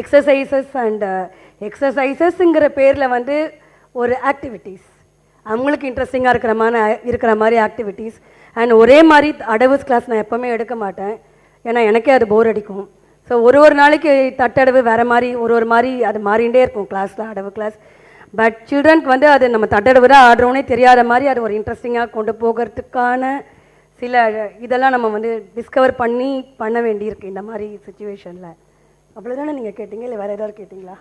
எக்ஸசைசஸ் அண்ட் எக்ஸசைசஸ்ங்கிற பேரில் வந்து ஒரு ஆக்டிவிட்டீஸ், அவங்களுக்கு இன்ட்ரெஸ்டிங்காக இருக்கிற மாதிரி ஆக்டிவிட்டீஸ். அண்ட் ஒரே மாதிரி அடவுஸ் கிளாஸ் நான் எப்போவுமே எடுக்க மாட்டேன், ஏன்னா எனக்கே அது போர் அடிக்கும். ஸோ ஒரு நாளைக்கு தட்டடவு வேறு மாதிரி ஒரு மாதிரி அது மாறிகிட்டே இருக்கும் கிளாஸில், அடவு கிளாஸ். பட் சில்ட்ரனுக்கு வந்து அது நம்ம தட்டடவு தான் ஆடுறோன்னே தெரியாத மாதிரி அது ஒரு இன்ட்ரெஸ்டிங்காக கொண்டு போகிறதுக்கான சில இதெல்லாம் நம்ம வந்து டிஸ்கவர் பண்ண வேண்டியிருக்கு இந்த மாதிரி சுச்சுவேஷனில். அவ்வளோதானே நீங்கள் கேட்டீங்க, இல்லை வேறு ஏதாவது கேட்டிங்களா?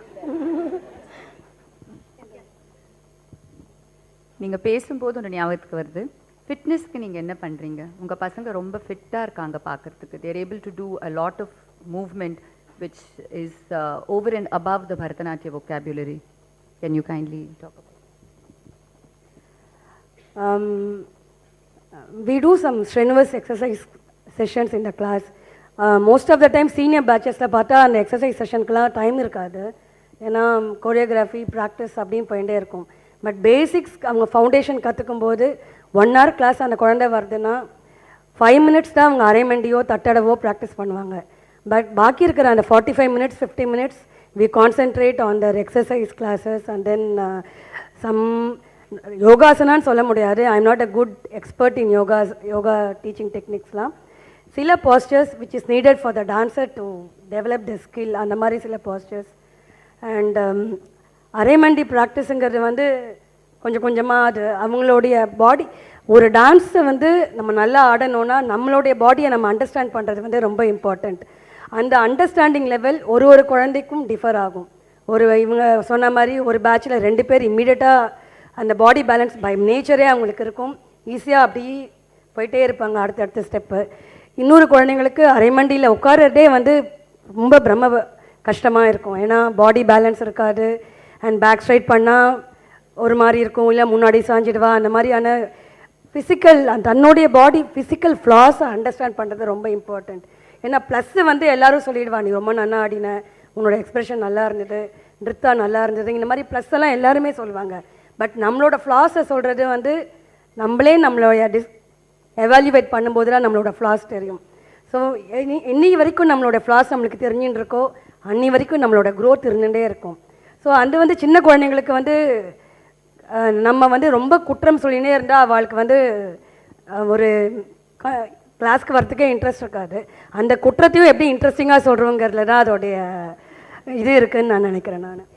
நீங்கள் பேசும்போது ஒரு ஞாபகத்துக்கு வருது, ஃபிட்னஸ்க்கு நீங்கள் என்ன பண்ணுறீங்க? உங்கள் பசங்க ரொம்ப ஃபிட்டாக இருக்காங்க பார்க்குறதுக்கு. They're able to do a lot of movement which is over and above the Bharatanatyam vocabulary. Can you kindly talk about it? We do some strenuous exercise sessions in the class. Most of the time senior batches la பார்த்தா அந்த exercise செஷனுக்குலாம் time இருக்காது, ஏன்னா choreography practice அப்படின்னு போயிட்டே இருக்கும். But basics அவங்க foundation கற்றுக்கும் போது 1 hour கிளாஸ் அந்த குழந்தை வருதுன்னா 5 minutes தான் அவங்க அரைமண்டியோ தட்டடவோ ப்ராக்டிஸ் பண்ணுவாங்க. பட் பாக்கி இருக்கிற அந்த 45 minutes 50 minutes we concentrate on their exercise classes and then some யோகாசனான்னு சொல்ல முடியாது, I am not a good expert in yoga teaching டெக்னிக்ஸ்லாம். சில postures which is needed for the dancer to develop the skill, அந்த மாதிரி சில pastors. And அரைமண்டி ப்ராக்டிஸுங்கிறது வந்து கொஞ்சம் கொஞ்சமாக அது அவங்களுடைய பாடி, ஒரு டான்ஸை வந்து நம்ம நல்லா ஆடணும்னா நம்மளுடைய பாடியை நம்ம அண்டர்ஸ்டாண்ட் பண்ணுறது வந்து ரொம்ப இம்பார்ட்டண்ட். அந்த அண்டர்ஸ்டாண்டிங் லெவல் ஒரு குழந்தைக்கும் டிஃபர் ஆகும். இவங்க சொன்ன மாதிரி ஒரு பேட்சில் 2 பேர் இம்மீடியட்டாக அந்த பாடி பேலன்ஸ் பை நேச்சரே அவங்களுக்கு இருக்கும், ஈஸியாக அப்படி போயிட்டே இருப்பாங்க அடுத்தடுத்த ஸ்டெப்பு. இன்னொரு குழந்தைங்களுக்கு அரைமண்டியில் உட்காரதே வந்து ரொம்ப கஷ்டமாக இருக்கும், ஏன்னா பாடி பேலன்ஸ் இருக்காது. அண்ட் பேக் ஸ்ட்ரைட் பண்ணால் ஒரு மாதிரி இருக்கும், இல்லை முன்னாடி சாஞ்சிடுவா. அந்த மாதிரியான ஃபிசிக்கல் தன்னுடைய பாடி ஃபிசிக்கல் ஃப்ளாஸை அண்டர்ஸ்டாண்ட் பண்ணுறது ரொம்ப இம்பார்ட்டண்ட். ஏன்னா ப்ளஸ்ஸு வந்து எல்லோரும் சொல்லிடுவா, நீ ரொம்ப நல்லா ஆடின, உன்னோட எக்ஸ்பிரஷன் நல்லா இருந்தது, நிறுத்தா நல்லா இருந்தது, இந்த மாதிரி ப்ளஸ் எல்லாம் எல்லாருமே சொல்லுவாங்க. பட் நம்மளோட ஃப்ளாஸை சொல்கிறது வந்து நம்மளே நம்மளோட எவால்யூவேட் பண்ணும்போது தான் நம்மளோட ஃப்ளாஸ் தெரியும். ஸோ இன்னி வரைக்கும் நம்மளோட ஃப்ளாஸ் நம்மளுக்கு தெரிஞ்சுன்னு இருக்கோ அன்னி வரைக்கும் நம்மளோட க்ரோத் இருந்துகிட்டே இருக்கும். ஸோ அது வந்து சின்ன குழந்தைங்களுக்கு வந்து நம்ம வந்து ரொம்ப குற்றம் சொல்லினே இருந்தால் அவளுக்கு வந்து ஒரு கிளாஸ்க்கு வரத்துக்கே இன்ட்ரெஸ்ட் இருக்காது. அந்த குற்றத்தையும் எப்படி இன்ட்ரெஸ்டிங்காக சொல்கிறோங்கிறதுல தான் அதோடைய இது இருக்குதுன்னு நான் நினைக்கிறேன். நான்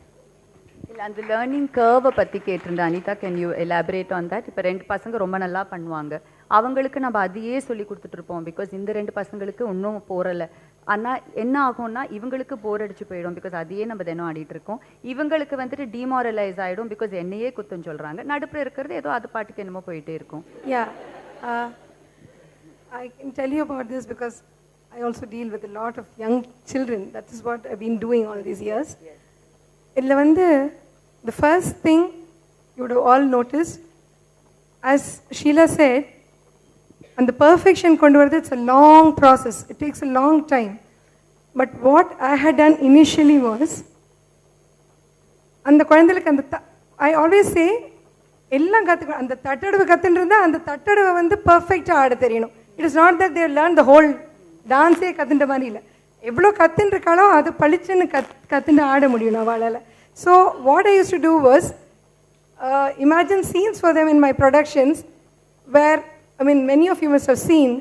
இல்லை அந்த லேர்னிங் கர்வை பற்றி கேட்டிருந்தேன் Anitha, can you elaborate on that? இப்போ 2 பசங்க ரொம்ப நல்லா பண்ணுவாங்க, அவங்களுக்கு நம்ம அதையே சொல்லி கொடுத்துட்ருப்போம், பிகாஸ் இந்த 2 பசங்களுக்கு இன்னும் போகிறலை. ஆனால் என்ன ஆகும்னா இவங்களுக்கு போர் அடிச்சு போயிடும், பிகாஸ் அதையே நம்ம தினம் ஆடிட்டு இருக்கோம். இவங்களுக்கு வந்துட்டு டிமாரலைஸ் ஆகிடும், பிகாஸ் என்னையே குத்தம் சொல்கிறாங்க. நடுப்புற இருக்கிறது ஏதோ அது பாட்டுக்கு என்னமோ போயிட்டே இருக்கும். I can tell you about this because I also deal with a lot of young children. That is what I've been doing all these years. Idla vandu the first thing you would have all noticed, as Sheila said, and the perfection kondu varudhu, it's a long process, it takes a long time. But what I had done initially was, and the kulandalukku and I always say ellam kathu and tattadu kathundrunda and tattadu vandu perfect ah aada theriyum. It is not that they have learned the whole dance kathunda mari illa, evlo kathundrukalo adu palichenu kathunda aada mudiyum avalaala. So what I used to do was imagine scenes for them in my productions where, I mean, many of you must have seen,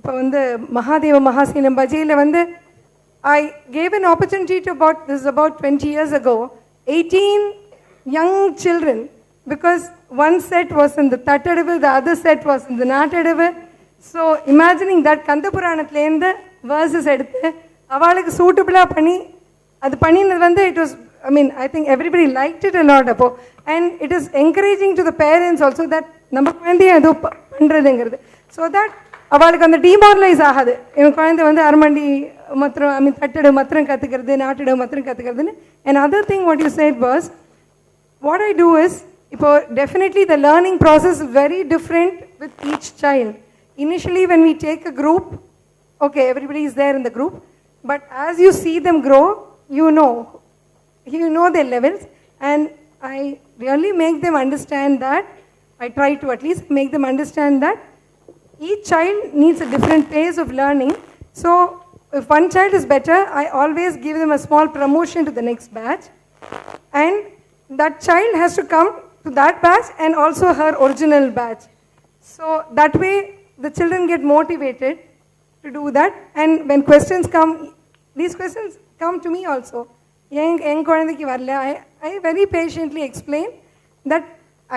இப்போ வந்து மகாதேவ மகாசீனம் பஜையில் வந்து I gave an opportunity to about 20 years ago, 18 young children, because one set was in the Tattadavu, the other set was in the Natadavu. So imagining that Kantapuranathilenda verses எடுத்து அவளுக்கு சூட்டபிளாக பண்ணி அது பண்ணினது வந்து it was, I think everybody liked it a lot அப்போ, and it is encouraging to the parents also that நம்ம குழந்தைய ஏதோ பண்ணுறதுங்கிறது, so that அவளுக்கு அந்த டிமாரலைஸ் ஆகாது. என் குழந்தை வந்து அரமண்டி மாத்திரம் தட்டடு மாத்திரம் கற்றுக்கிறது, நாட்டடு மாத்திரம் கற்றுக்கிறதுன்னு. And other thing what you said was, what I do is, இப்போ definitely the learning process is very different with each child. Initially when we take a group, okay, everybody is there in the group, but as you see them grow, you know their levels, and I really make them understand that, I try to at least make them understand that each child needs a different pace of learning. So if one child is better, I always give them a small promotion to the next batch, and that child has to come to that batch and also her original batch. So that way the children get motivated to do that, and when questions come, these questions come to me also. I very patiently explain that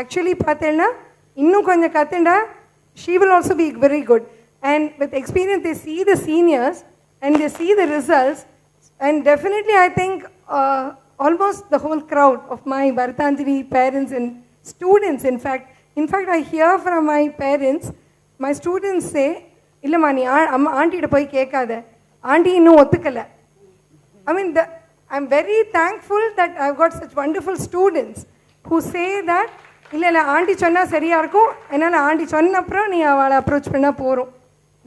actually pathena innum konja kathenda she will also be very good, and with experience they see the seniors and they see the results, and definitely I think almost the whole crowd of my Bharatanjali parents and students, in fact I hear from my parents, my students say, illamma nee auntie ida poi kekada, auntie innu ottukala. I'm very thankful that I've got such wonderful students who say that illa auntie sonna seriya irukum, enala auntie sonna apra nee avala approach panna porum.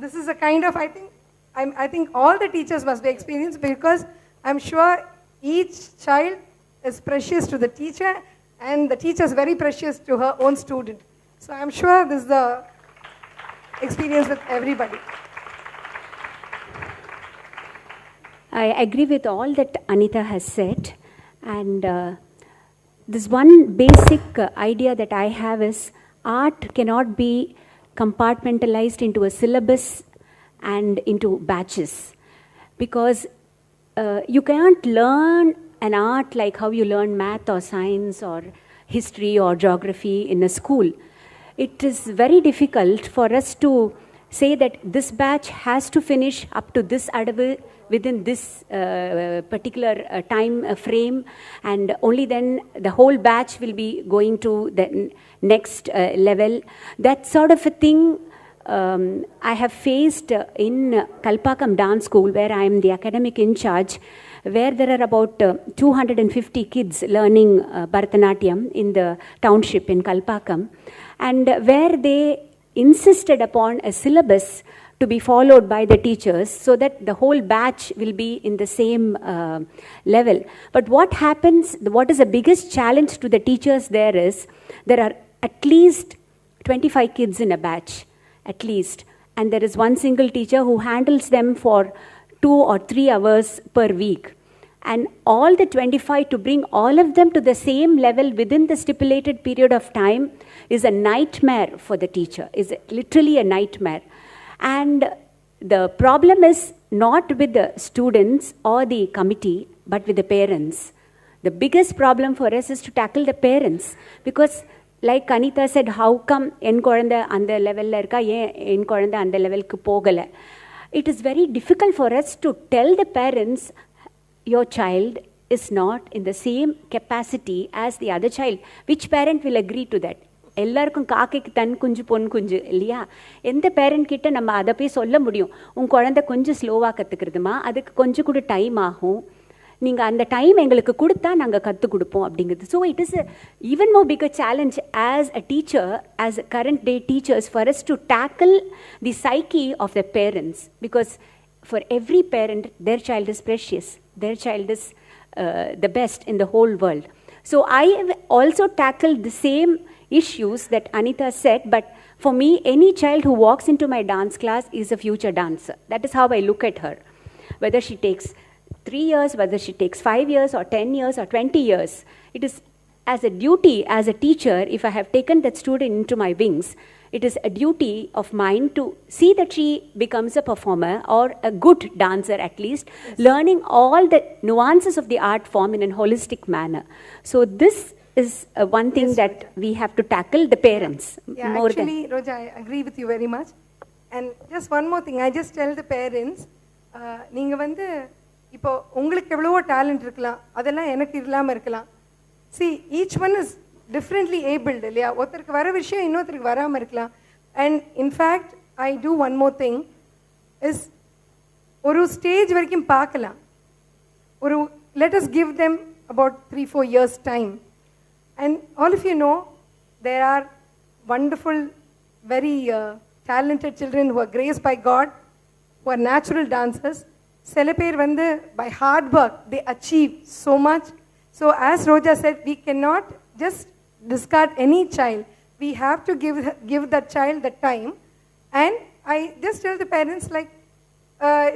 This is a kind of, I think all the teachers must be experienced, because I'm sure each child is precious to the teacher and the teacher is very precious to her own student. So I'm sure this is the experience with everybody. I agree with all that Anita has said, and this one basic idea that I have is, art cannot be compartmentalized into a syllabus and into batches, because you can't learn an art like how you learn math or science or history or geography in a school. It is very difficult for us to say that this batch has to finish up to this adavu within this particular time frame, and only then the whole batch will be going to the next level. That sort of a thing I have faced in Kalpakam Dance School, where I am the academic in charge, where there are about 250 kids learning Bharatanatyam in the township in Kalpakam, and where they insisted upon a syllabus to be followed by the teachers so that the whole batch will be in the same level. But what happens, what is the biggest challenge to the teachers there is, there are at least 25 kids in a batch, at least, and there is one single teacher who handles them for 2 or 3 hours per week. And all the 25, to bring all of them to the same level within the stipulated period of time is a nightmare for the teacher, is literally a nightmare. And the problem is not with the students or the committee, but with the parents. The biggest problem for us is to tackle the parents, because like Anita said, how come en kolanda anda level la irka, en kolanda anda level ku pogala. It is very difficult for us to tell the parents, your child is not in the same capacity as the other child. Which parent will agree to that? எல்லாருக்கும் காக்கைக்கு தன் குஞ்சு பொன் குஞ்சு இல்லையா? எந்த parent கிட்ட நம்ம அதை போய் சொல்ல முடியும், உன் குழந்தை கொஞ்சம் ஸ்லோவாக கற்றுக்கிறதுமா, அதுக்கு கொஞ்சம் கூட டைம் ஆகும், நீங்கள் அந்த டைம் எங்களுக்கு கொடுத்தா நாங்கள் கற்றுக் கொடுப்போம் அப்படிங்கிறது. So it is even more bigger challenge as a teacher, as current day teachers, for us to tackle the psyche of the parents, because for every parent their child is precious, their child is the best in the whole world. So I have also tackled the same issues that Anita said, but for me, any child who walks into my dance class is a future dancer. That is how I look at her. Whether she takes 3 years, whether she takes 5 years or 10 years or 20 years, it is as a duty, as a teacher, if I have taken that student into my wings, it is a duty of mine to see that she becomes a performer or a good dancer at least, learning all the nuances of the art form in a holistic manner. So this is one thing that we have to tackle, the parents. Yeah, more actually, Roja, I agree with you very much. And just one more thing, I just tell the parents, நீங்க வந்து இப்போ உங்களுக்கு எவ்வளவோ talent இருக்கலாம், அதெல்லாம் எனக்கு இல்லாம இருக்கலாம். See, each one is differently abled, இல்லையா? ஒருத்தருக்கு வர விஷயம் இன்னொருத்தருக்கு வராம இருக்கலாம். And in fact, I do one more thing, is ஒரு ஸ்டேஜ் வரைக்கும் பார்க்கலாம். ஒரு let us give them about 3-4 years time. And all of you know, there are wonderful, very talented children who are graced by God, who are natural dancers. சில பேர் வந்து by hard work, they achieve so much. So as Roja said, we cannot just discard any child. We have to give that child the time. And I just tell the parents, like,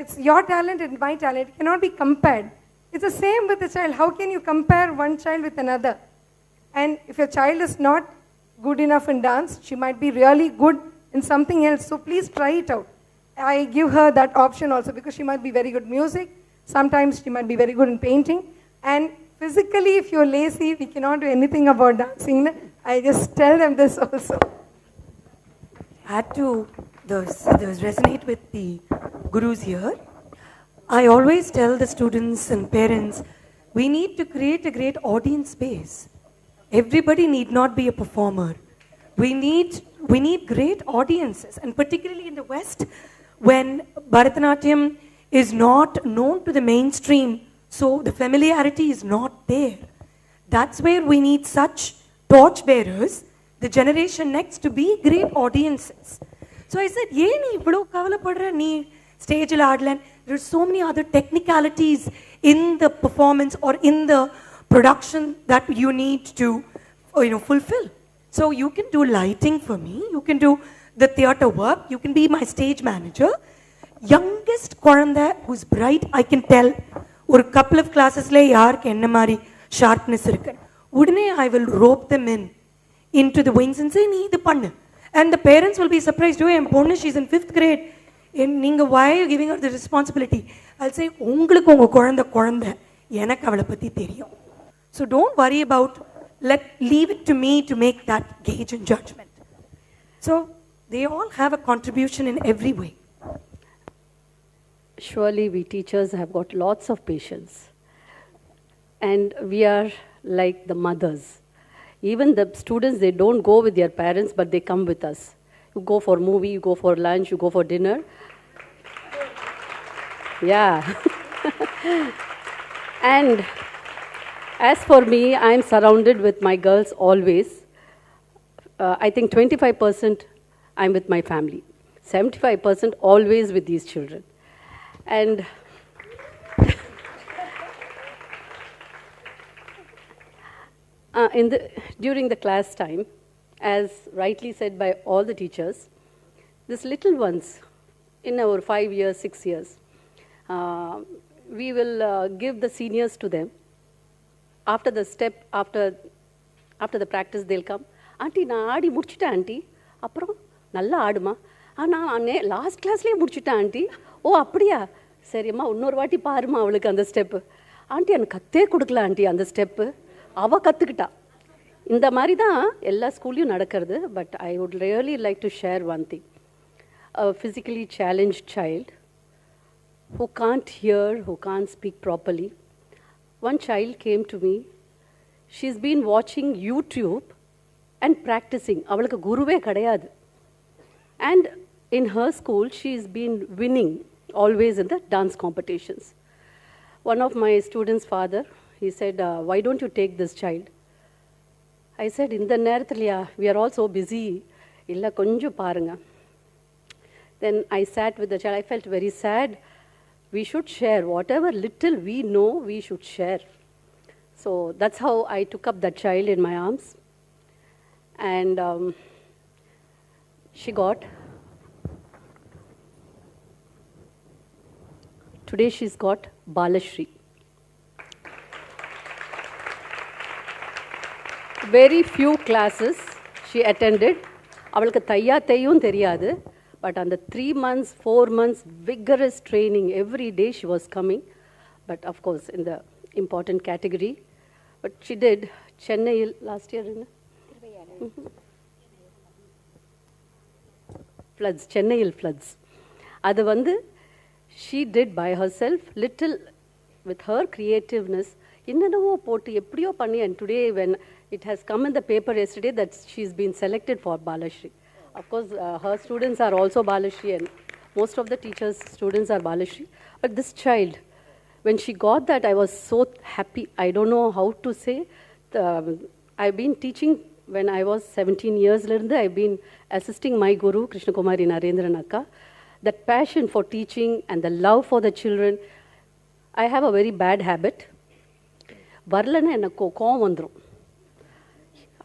it's your talent and my talent. It cannot be compared. It's the same with the child. How can you compare one child with another? And if your child is not good enough in dance, she might be really good in something else. So please try it out. I give her that option also, because she might be very good in music. Sometimes she might be very good in painting. And physically, if you're lazy, we cannot do anything about dancing. I just tell them this also. Add to those resonate with the gurus here. I always tell the students and parents, we need to create a great audience space. Everybody need not be a performer. We need great audiences, and particularly in the West, when Bharatanatyam is not known to the mainstream, so the familiarity is not there. That's where we need such torch bearers, the generation next, to be great audiences. So I said, "Ye nee ivlo kavalapadra nee stage la aadlan." There are so many other technicalities in the performance or in the production that you need to, fulfill. So you can do lighting for me, you can do the theater work, you can be my stage manager. Youngest Koranda who's bright, I can tell, or a couple of classes le yaarku enna mari sharpness irukku. Udane I will rope them into the wings and say, nee idu pannu. And the parents will be surprised, oh, em ponnu, she's in 5th grade. Ninga, why are you giving her the responsibility? I'll say, ungalku unga koranda எனக்கு அவளை பத்தி தெரியும். So don't worry about, leave it to me to make that gauge and judgment. So they all have a contribution in every way. Surely we teachers have got lots of patience. And we are like the mothers. Even the students, they don't go with their parents, but they come with us. You go for movie, you go for lunch, you go for dinner. Yeah. And as for me, I'm surrounded with my girls always. I think 25% I'm with my family. 75% always with these children. And during the class time, as rightly said by all the teachers, these little ones, in our 5 years, 6 years, we will give the seniors to them. After the step, after the practice, they'll come. Auntie, na aadi mudichita auntie. Appuram nalla aaduma. Na last class la mudichita auntie. Oh appadiya. Seri amma இன்னொரு வாட்டி பாருமா அவளுக்கு அந்த step. Aunty எனக்கு கத்தே கொடுக்கல aunty அந்த step. அவ கத்துக்கிட்டா. இந்த மாதிரி தான் எல்லா ஸ்கூல்லையும் நடக்கிறது. But I would really like to share one thing. A physically challenged child who can't hear, who can't speak properly. One child came to me. She's been watching YouTube and practicing. அவளுக்கு குருவே கிடையாது. And in her school, she's been winning always in the dance competitions. One of my students' father, he said, why don't you take this child? I said, in the நேரத்துலயா, we are all so busy. இல்ல கொஞ்சம் பாருங்க. Then I sat with the child. I felt very sad. We should share. Whatever little we know, we should share. So that's how I took up that child in my arms. And she got. Today she's got Balashri. Very few classes she attended. அவளுக்கு தையா தையும் தெரியாது. But on the 3 months, 4 months, vigorous training, every day she was coming. But of course, in the important category. But she did Chennai last year. Floods, Chennai floods. அது வந்து she did by herself, little with her creativeness. என்னென்னவோ போட்டு எப்படியோ பண்ணி, and today when it has come in the paper yesterday that she's been selected for Balashri. Of course, her students are also Balashri, and most of the teachers' students are Balashri. But this child, when she got that, I was so happy. I don't know how to say. I've been teaching when I was 17 years. I've been assisting my guru, Krishna Kumari Narendran Akka. That passion for teaching and the love for the children. I have a very bad habit. வரலன்னா எனக்கு கோவம் வந்துடும்.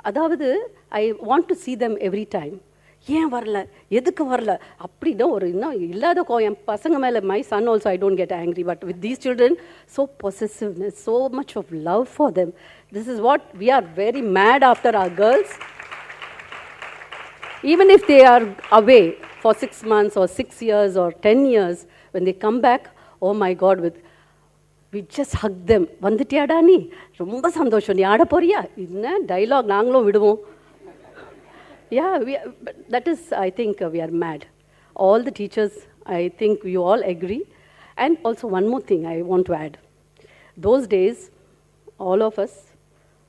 அதாவது I want to see them every time. ஏன் வரல, எதுக்கு வரல, அப்படின்னா ஒரு இன்னும் இல்லாத என் பசங்க மேலே, my son also I don't get angry, but with these children, so possessiveness, so much of love for them. This is what we are very mad after our girls. Even if they are away for 6 months or 6 years or 10 years, when they come back, oh my God, we just hug them. வந்துட்டியாடா நீ, ரொம்ப சந்தோஷம், நீ ஆட போறியா, என்ன dialogue நாங்களும் விடுவோம். Yeah, that is, I think we are mad. All the teachers, I think you all agree. And also one more thing I want to add. Those days, all of us,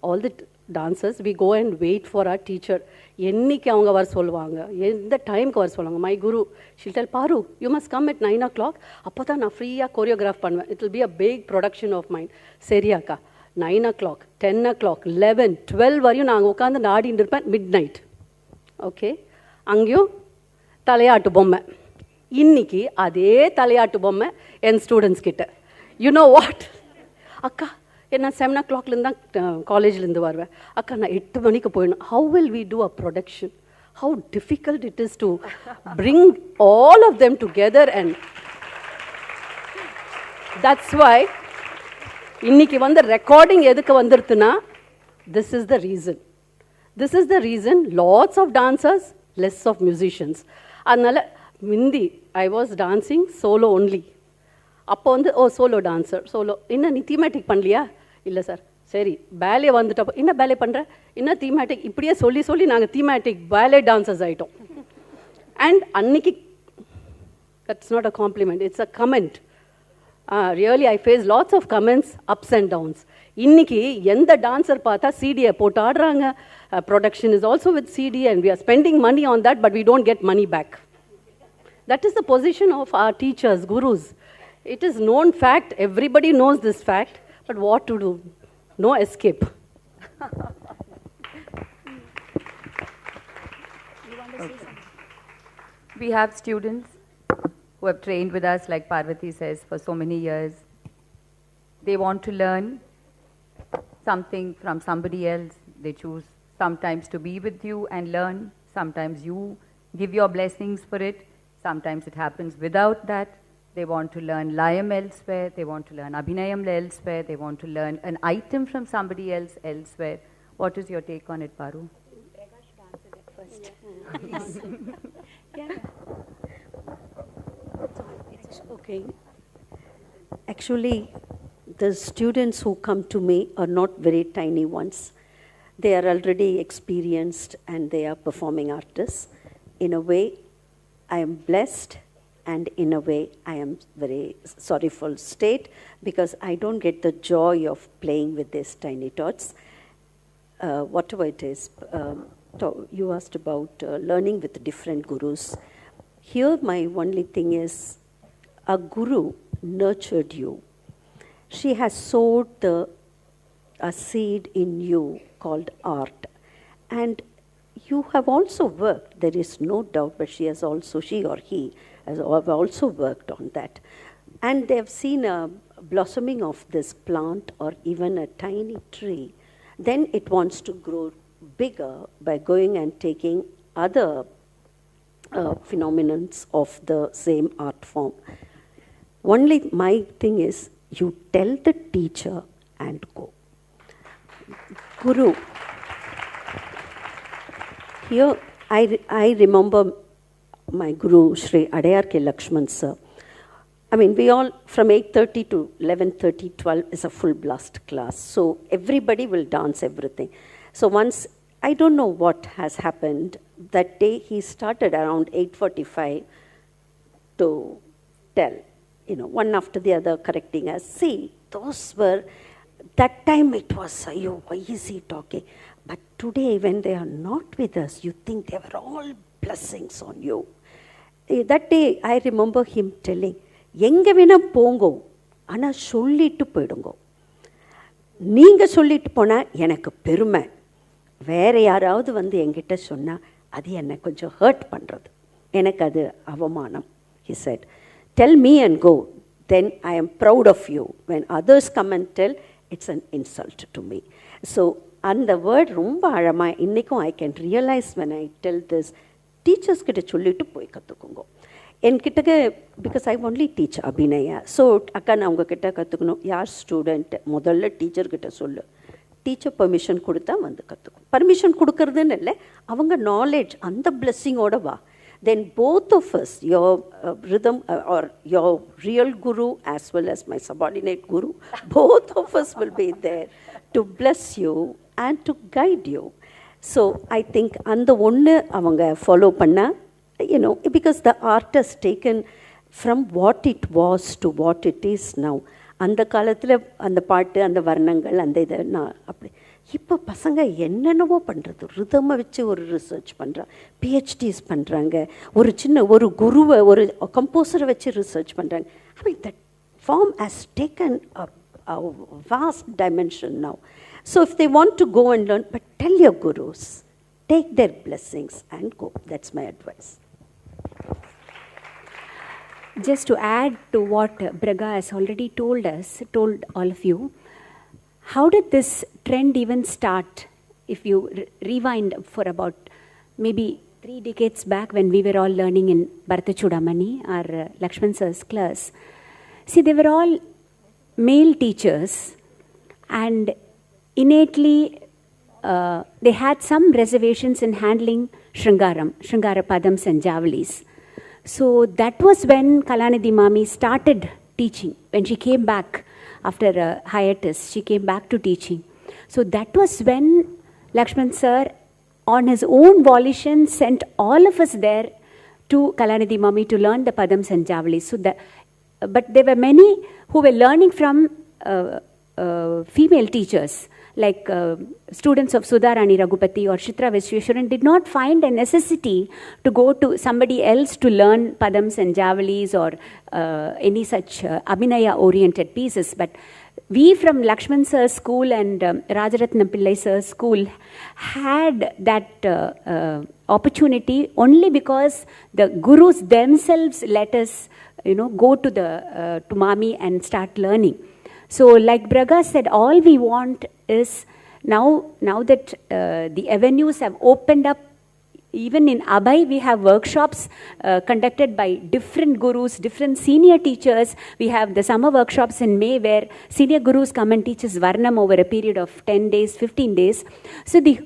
all the dancers, we go and wait for our teacher. என்னைக்கு அவங்க வர சொல்லுவாங்க, எந்த டைமுக்கு வர சொல்லுவாங்க. My guru, she'll tell Paru, you must come at 9 o'clock. அப்போ தான் நான் ஃப்ரீயாக choreograph பண்ணுவேன். It will be a big production of mine. சரியாக்கா, 9 o'clock, 10 o'clock, 11, 12 வரையும் நாங்கள் உட்காந்து ஆடிட்டு இருப்பேன் midnight. ஓகே, அங்கேயும் தலையாட்டு பொம்மை. இன்னைக்கு அதே தலையாட்டு பொம்மை என் ஸ்டூடெண்ட்ஸ் கிட்ட. யூ நோ வாட் அக்கா, நான் 7 o'clockலேருந்து தான் காலேஜ்லேருந்து வருவேன். அக்கா நான் 8 மணிக்கு போயிடணும். How will we do a production? How difficult it is to bring all of them together. And that's why இன்னைக்கு வந்து ரெக்கார்டிங் எதுக்கு வந்துருதுன்னா, this is the reason. This is the reason lots of dancers, less of musicians. அதனால மிந்தி I was dancing solo only. அப்போ வந்து solo dancer, solo. இன்னும் நீ தீமேட்டிக் பண்ணலையா? இல்லை சார். சரி, பேலே வந்துட்டப்போ என்ன பேலே பண்ணுற, என்ன தீமேட்டிக், இப்படியே சொல்லி சொல்லி நாங்கள் தீமேட்டிக் பேலே டான்சர்ஸ் ஆகிட்டோம். அண்ட் அன்னைக்கு, that's not a compliment, it's a comment. Really, I face lots of comments, ups and downs. இன்னைக்கு எந்த டான்சர் பார்த்தா சிடியை போட்டு ஆடுறாங்க. Production is also with CD and we are spending money on that, but we don't get money back. That is the position of our teachers, gurus. It is known fact, everybody knows this fact, but what to do? No escape. We have students who have trained with us, like Parvati says, for so many years. They want to learn something from somebody else. They choose sometimes to be with you and learn. Sometimes you give your blessings for it. Sometimes it happens without that. They want to learn Layam elsewhere. They want to learn Abhinayam elsewhere. They want to learn an item from somebody else elsewhere. What is your take on it, Paru? Okay. Actually, the students who come to me are not very tiny ones. They are already experienced and they are performing artists. In a way, I am blessed, and in a way, I am very sorrowful state because I don't get the joy of playing with these tiny tots. Whatever it is, you asked about learning with different gurus. Here, my only thing is, a guru nurtured you. She has sowed a seed in you called art. And you have also worked, there is no doubt, but she or he has also worked on that. And they have seen a blossoming of this plant or even a tiny tree. Then it wants to grow bigger by going and taking other phenomena of the same art form. Only my thing is, you tell the teacher and go. Guru, here I remember my Guru, Sri Adayar K. Lakshman sir. I mean, we all, from 8:30 to 11:30, 12 is a full blast class. So everybody will dance everything. So once, I don't know what has happened. That day he started around 8:45 to tell, one after the other correcting us. See, those were, that time it was, why is he talking? But today when they are not with us, you think they were all blessings on you. That day I remember him telling, எங்க வேணா போங்கோ ஆனா சொல்லிட்டு போயிடுங்கோ. நீங்க சொல்லிட்டு போனா எனக்கு பெருமை. வேற யாராவது வந்து என்கிட்ட சொன்னா அது என்னை கொஞ்சம் ஹர்ட் பண்றது. எனக்கு அது அவமானம். He said, tell me and go, then I am proud of you. When others come and tell, it's an insult to me. So அந்த வேர்ட் ரொம்ப ஆழமா இன்னைக்கும் I can realize when I tell this, teachers கிட்ட சொல்லிட்டு போய் கற்றுக்குங்கோ. என்கிட்ட, because I only teach Abhinaya. So அக்கா நான் உங்ககிட்ட கற்றுக்கணும். யார் ஸ்டூடெண்ட் முதல்ல டீச்சர்கிட்ட சொல்லு. டீச்சர் பர்மிஷன் கொடுத்தா வந்து கற்றுக்கும். பர்மிஷன் கொடுக்கறதுன்னு இல்லை, அவங்க நாலேஜ் அந்த பிளெஸ்ஸிங்கோட வா. Then both of us, your rhythm or your real guru as well as my subordinate guru, both of us will be there to bless you and to guide you. So I think அந்த ஒன்று அவங்க follow பண்ணா, because the art has taken from what it was to what it is now. அந்த காலத்தில் அந்த பாட்டு, அந்த வர்ணங்கள், அந்த இதை நான் அப்படி. இப்போ பசங்க என்னென்னவோ பண்ணுறது. ரிதமை வச்சு ஒரு ரிசர்ச் பண்ணுறாங்க, பிஹெச்டிஸ் பண்ணுறாங்க, ஒரு குருவை, ஒரு கம்போசரை வச்சு ரிசர்ச் பண்ணுறாங்க. I mean that form has taken a vast dimension now. So if they want to go and learn, but tell your gurus, take their blessings and go. That's my advice. Just to add to what Braga has already told all of you, how did this trend even start? If you rewind for about maybe 3 decades back when we were all learning in Bharata Chudamani, our Lakshman sir's class. See, they were all male teachers and innately they had some reservations in handling Shringara Padams and Javalis. So that was when Kalanidhi Mami started teaching. When she came back after a hiatus, she came back to teaching. So that was when Lakshman sir, on his own volition, sent all of us there to Kalanidhi Mami to learn the Padams and Javalis. So but there were many who were learning from female teachers, like students of Sudharani Raghupati or Chitra Visweshwaran did not find a necessity to go to somebody else to learn Padams and Javalis or any such Abhinaya-oriented pieces. But we from Lakshman sir's school and Rajaratnam Pillai sir's school had that opportunity only because the gurus themselves let us, go to Mami and start learning. So like Braga said, all we want is now that the avenues have opened up, even in Abhay we have workshops conducted by different gurus, different senior teachers. We have the summer workshops in May where senior gurus come and teach us Varnam over a period of 10 days, 15 days. So the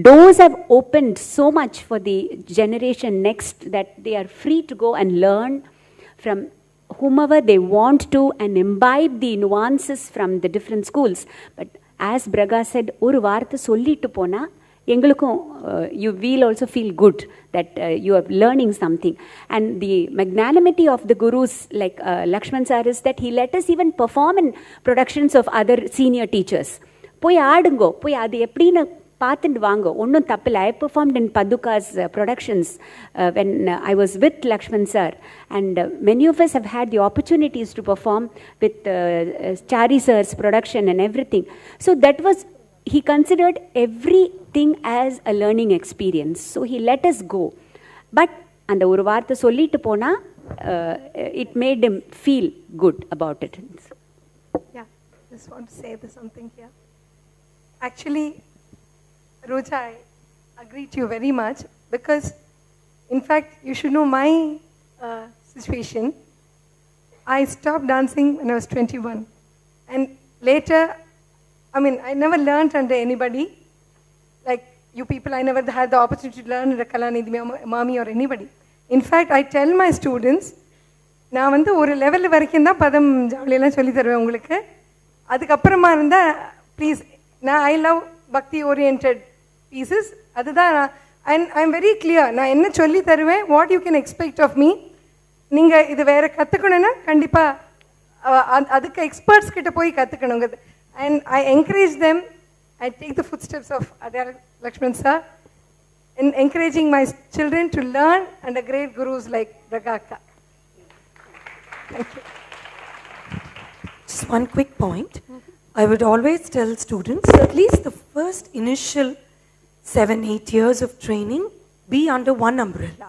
doors have opened so much for the generation next that they are free to go and learn from whomever they want to and imbibe the nuances from the different schools. But as Braga said, oru vaartha sollittu pona engalukkum you will also feel good that you are learning something. And the magnanimity of the gurus like Lakshman sir is that he let us even perform in productions of other senior teachers. Poi aadungo, poi adu epdina பார்த்துட்டு வாங்க, ஒன்றும் தப்பில்லை. I performed in Paduka's productions when I was with Lakshman sir, and many of us have had the opportunities to perform with Chari sir's production and everything. So that was, he considered everything as a learning experience. So he let us go. But அந்த ஒரு வார்த்தை சொல்லிட்டு போனா it made him feel good about it. Yeah, just want to say something here. Actually, Roja, I agree to you very much because, in fact, you should know my situation. I stopped dancing when I was 21. And later, I never learned under anybody. Like, you people, I never had the opportunity to learn in Kalanidhi Mami or anybody. In fact, I tell my students, நான் வந்து ஒரு level வரைக்கும் தான் பதம் ஜவுளியெல்லாம் சொல்லி தருவேன் உங்களுக்கு. அதுக்கப்புறமா இருந்தால் ப்ளீஸ், நான் I love bhakti orient pieces. அதுதான் and I am very clear. நான் என்ன சொல்லி தருவேன், what you can expect of me. நீங்கள் இது வேறு கற்றுக்கணுன்னா கண்டிப்பாக அதுக்கு எக்ஸ்பர்ட்ஸ் கிட்ட போய் கற்றுக்கணுங்க. And I encourage them. I take the footsteps of Adyar Lakshman sir in encouraging my children to learn under great gurus like Ragaka. Thank you. Just one quick point. I would always tell students, at least the first initial 7-8 years of training, be under one umbrella,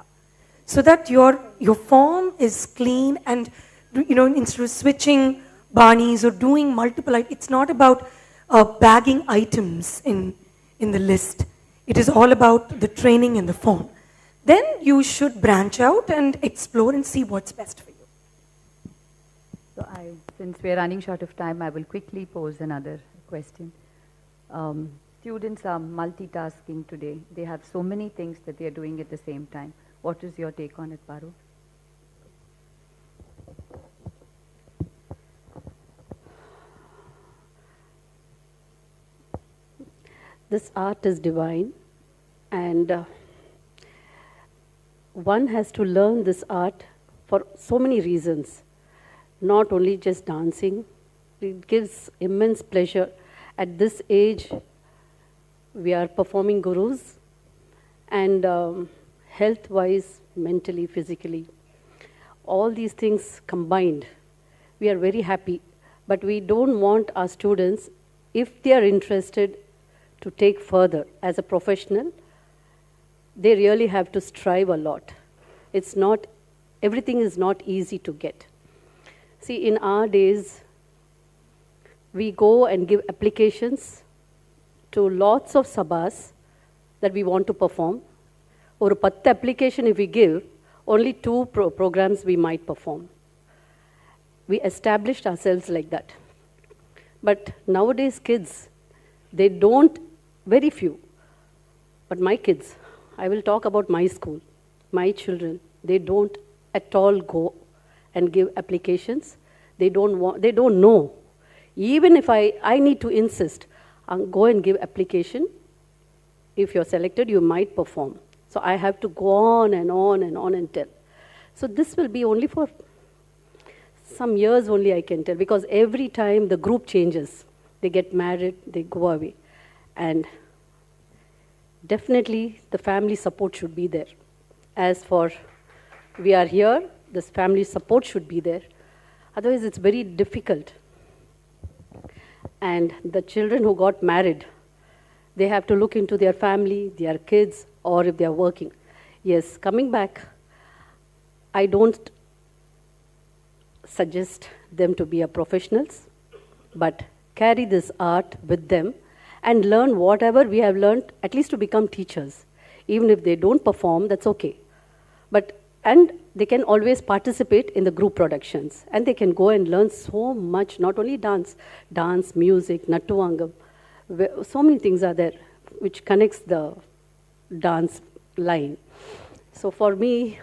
so that your form is clean and, instead of switching banis or doing multiple, it's not about bagging items in the list. It is all about the training and the form. Then you should branch out and explore and see what's best for you. So since we are running short of time, I will quickly pose another question. Students are multitasking today. They have so many things that they are doing at the same time. What is your take on it, Paru? This art is divine, and one has to learn this art for so many reasons, not only just dancing. It gives immense pleasure. At this age, we are performing gurus, and health-wise, mentally, physically, all these things combined, we are very happy. But we don't want our students, if they are interested to take further as a professional, they really have to strive a lot. Everything is not easy to get. See, in our days, we go and give applications to lots of sabhas that we want to perform. Or 10 application if we give, only 2 programs we might perform. We established ourselves like that. But nowadays kids, they don't, very few. But my kids, I will talk about my school, my children, they don't at all go and give applications. They don't know. Even if I need to insist, go and give application. If you're selected, you might perform. So I have to go on and on and on and tell. So this will be only for some years only, I can tell, because every time the group changes. They get married, they go away. And definitely the family support should be there. As for we are here, this family support should be there. Otherwise it's very difficult. And the children who got married, they have to look into their family, their kids, or if they are working. Yes, coming back, I don't suggest them to be a professionals, but carry this art with them and learn whatever we have learned, at least to become teachers. Even if they don't perform, that's okay. And they can always participate in the group productions. And they can go and learn so much, not only dance, music, Nattuvangam. So many things are there which connects the dance line. So for me,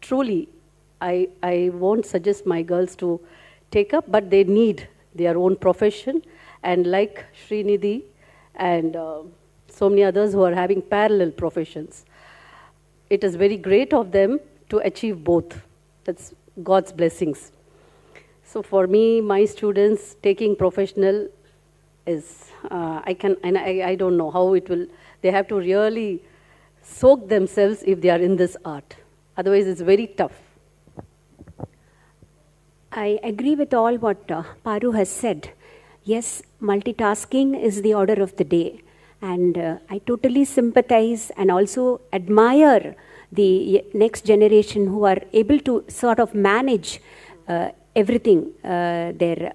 truly, I won't suggest my girls to take up, but they need their own profession. And like Srinidhi and so many others who are having parallel professions, it is very great of them to achieve both. That's God's blessings. So for me, my students taking professional is, I don't know how it will, they have to really soak themselves if they are in this art. Otherwise it's very tough. I agree with all what Paru has said. Yes, multitasking is the order of the day. And I totally sympathize and also admire the next generation who are able to sort of manage everything. They're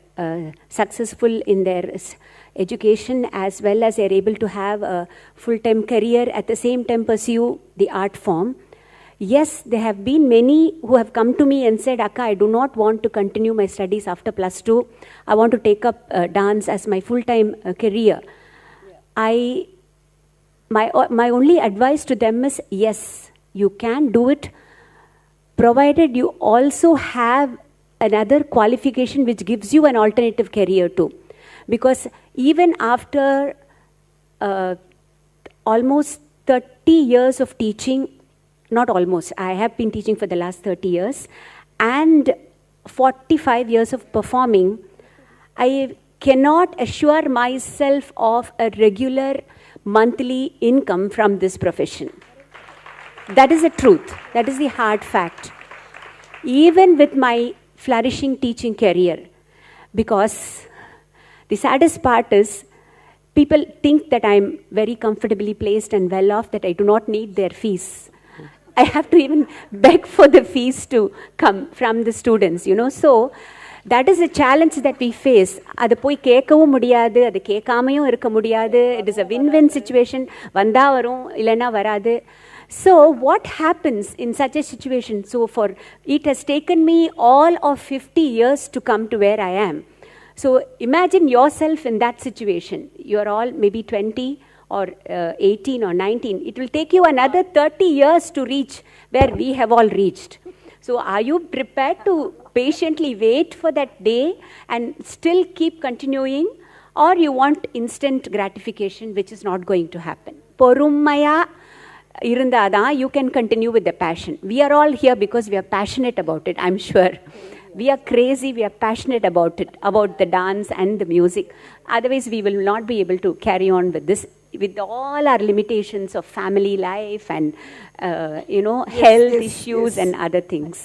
successful in their education as well as they're able to have a full-time career, at the same time pursue the art form. Yes, there have been many who have come to me and said, Akka, I do not want to continue my studies after +2. I want to take up dance as my full-time career. my only advice to them is, yes, you can do it, provided you also have another qualification which gives you an alternative career too. Because even after almost 30 years of teaching, not almost, I have been teaching for the last 30 years, and 45 years of performing, I cannot assure myself of a regular monthly income from this profession. That is the truth. That is the hard fact. Even with my flourishing teaching career, because the saddest part is people think that I'm very comfortably placed and well off, that I do not need their fees. I have to even beg for the fees to come from the students, you know. So that is a challenge that we face. அது போய் கேட்கவும் முடியாது, அது கேட்காமையும் இருக்க முடியாது. It is a win-win situation. வந்தா வரும், இல்லைன்னா வராது. So what happens in such a situation? So it has taken me all of 50 years to come to where I am. So imagine yourself in that situation. You are all maybe 20 or 18 or 19. It will take you another 30 years to reach where we have all reached. So are you prepared to patiently wait for that day and still keep continuing, or you want instant gratification, which is not going to happen? Porummaya irundada, you can continue with the passion. We are all here because we are passionate about it, I'm sure. We are crazy, we are passionate about it, about the dance and the music. Otherwise, we will not be able to carry on with this, with all our limitations of family life and, health issues and other things.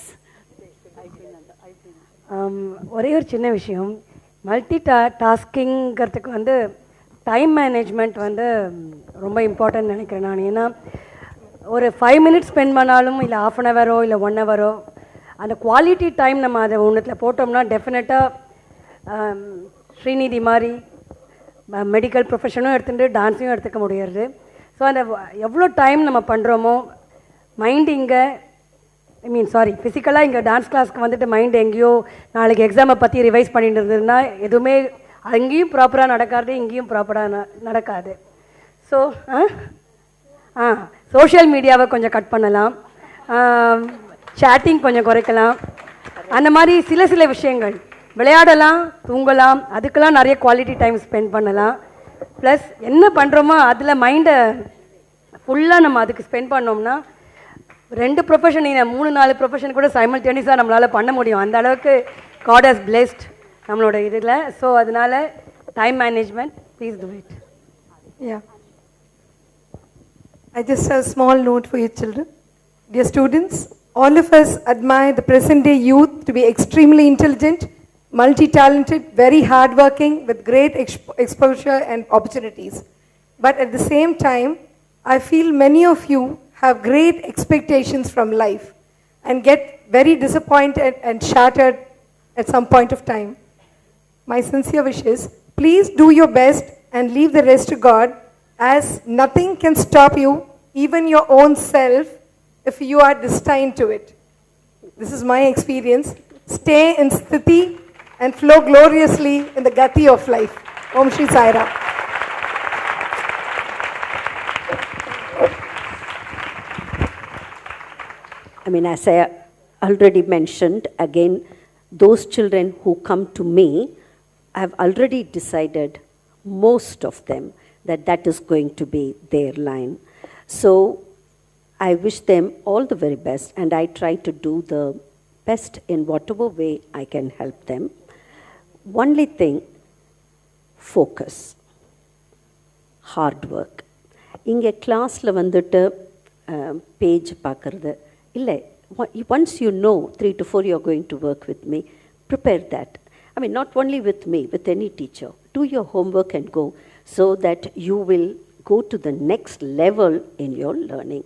ஒரே ஒரு சின்ன விஷயம், multi டாஸ்கிங்கிறதுக்கு வந்து time management வந்து ரொம்ப important நினைக்கிறேன் நான். ஏன்னா ஒரு 5 minutes ஸ்பெண்ட் பண்ணாலும் இல்லை 1/2 hour இல்லை 1 hour, அந்த குவாலிட்டி டைம் நம்ம அதை ஒன்றுத்தில் போட்டோம்னா டெஃபினட்டாக ஸ்ரீநிதி மாதிரி மெடிக்கல் ப்ரொஃபஷனும் எடுத்துகிட்டு டான்ஸையும் எடுத்துக்க முடியாது. ஸோ அந்த எவ்வளோ டைம் நம்ம பண்ணுறோமோ மைண்ட் இங்கே ஃபிசிக்கலாக இங்கே டான்ஸ் கிளாஸ்க்கு வந்துட்டு மைண்ட் எங்கேயோ நாளைக்கு எக்ஸாமை பற்றி ரிவைஸ் பண்ணிட்டு இருந்ததுன்னா எதுவுமே அங்கேயும் ப்ராப்பராக நடக்காது, இங்கேயும் ப்ராப்பராக நடக்காது. ஸோ சோஷியல் மீடியாவை கொஞ்சம் கட் பண்ணலாம், சேட்டிங் கொஞ்சம் குறைக்கலாம், அந்த மாதிரி சில விஷயங்கள் விளையாடலாம், தூங்கலாம், அதுக்கெல்லாம் நிறைய குவாலிட்டி டைம் ஸ்பெண்ட் பண்ணலாம். ப்ளஸ் என்ன பண்ணுறோமோ அதில் மைண்டை ஃபுல்லாக நம்ம அதுக்கு ஸ்பெண்ட் பண்ணோம்னா 2 ப்ரொஃபஷன், 3-4 ப்ரொஃபஷன் கூட சைமல்டேனியஸாக நம்மளால் பண்ண முடியும். அந்த அளவுக்கு God has blessed நம்மளோட இதில். ஸோ அதனால் time management, please do it. Yeah. I just have a small note for you children. Dear students, all of us admire the present day youth to be extremely intelligent, multi-talented, very hardworking, with great exposure and opportunities. But at the same time, I feel many of you have great expectations from life and get very disappointed and shattered at some point of time. My sincere wish is, please do your best and leave the rest to God, as nothing can stop you, even your own self, if you are destined to it. This is my experience. Stay in sthiti and flow gloriously in the gati of life. Om Shri Sai Ram. As I already mentioned, again, those children who come to me, I have already decided, most of them, that is going to be their line. So I wish them all the very best, and I try to do the best in whatever way I can help them. Only thing, focus, hard work. Inge classla vandittu page paakuradhu illa, once you know 3 to 4 you are going to work with me, prepare that. Not only with me, with any teacher. Do your homework and go, so that you will go to the next level in your learning.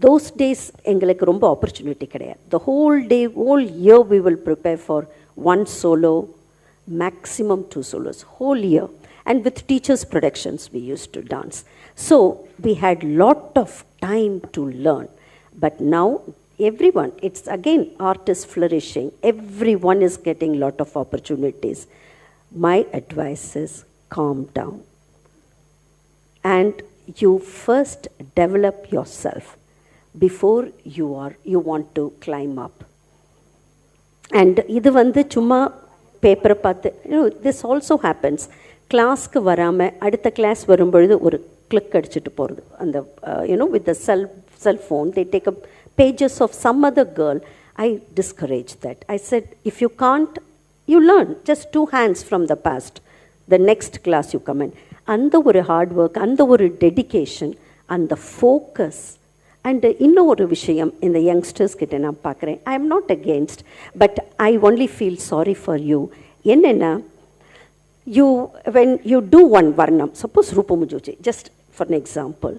Those days, engalukku romba opportunity kedaya. The whole day, whole year we will prepare for 1 solo, maximum 2 solos, whole year. And with teachers' productions, we used to dance. So we had lot of time to learn. But now, everyone, it's again, art is flourishing. Everyone is getting lot of opportunities. My advice is, calm down. and you first develop yourself before you want to climb up. And இது வந்து சும்மா பேப்பரை பார்த்து, this also happens. கிளாஸ்க்கு வராமல் அடுத்த class வரும்பொழுது ஒரு கிளிக் அடிச்சுட்டு போகிறது. அந்த with the cell phone, they take up pages of some other girl. I discourage that. I said, if you can't, you learn. Just 2 hands from the past. The next class you come in. அந்த ஒரு hard work, அந்த ஒரு dedication, அந்த focus. And இன்னொரு விஷயம் இந்த youngsters கிட்ட நான் பார்க்குறேன். I am not against, but I only feel sorry for you. என்னென்னா, when you do one varnam, suppose Rupamujuje, just for an example,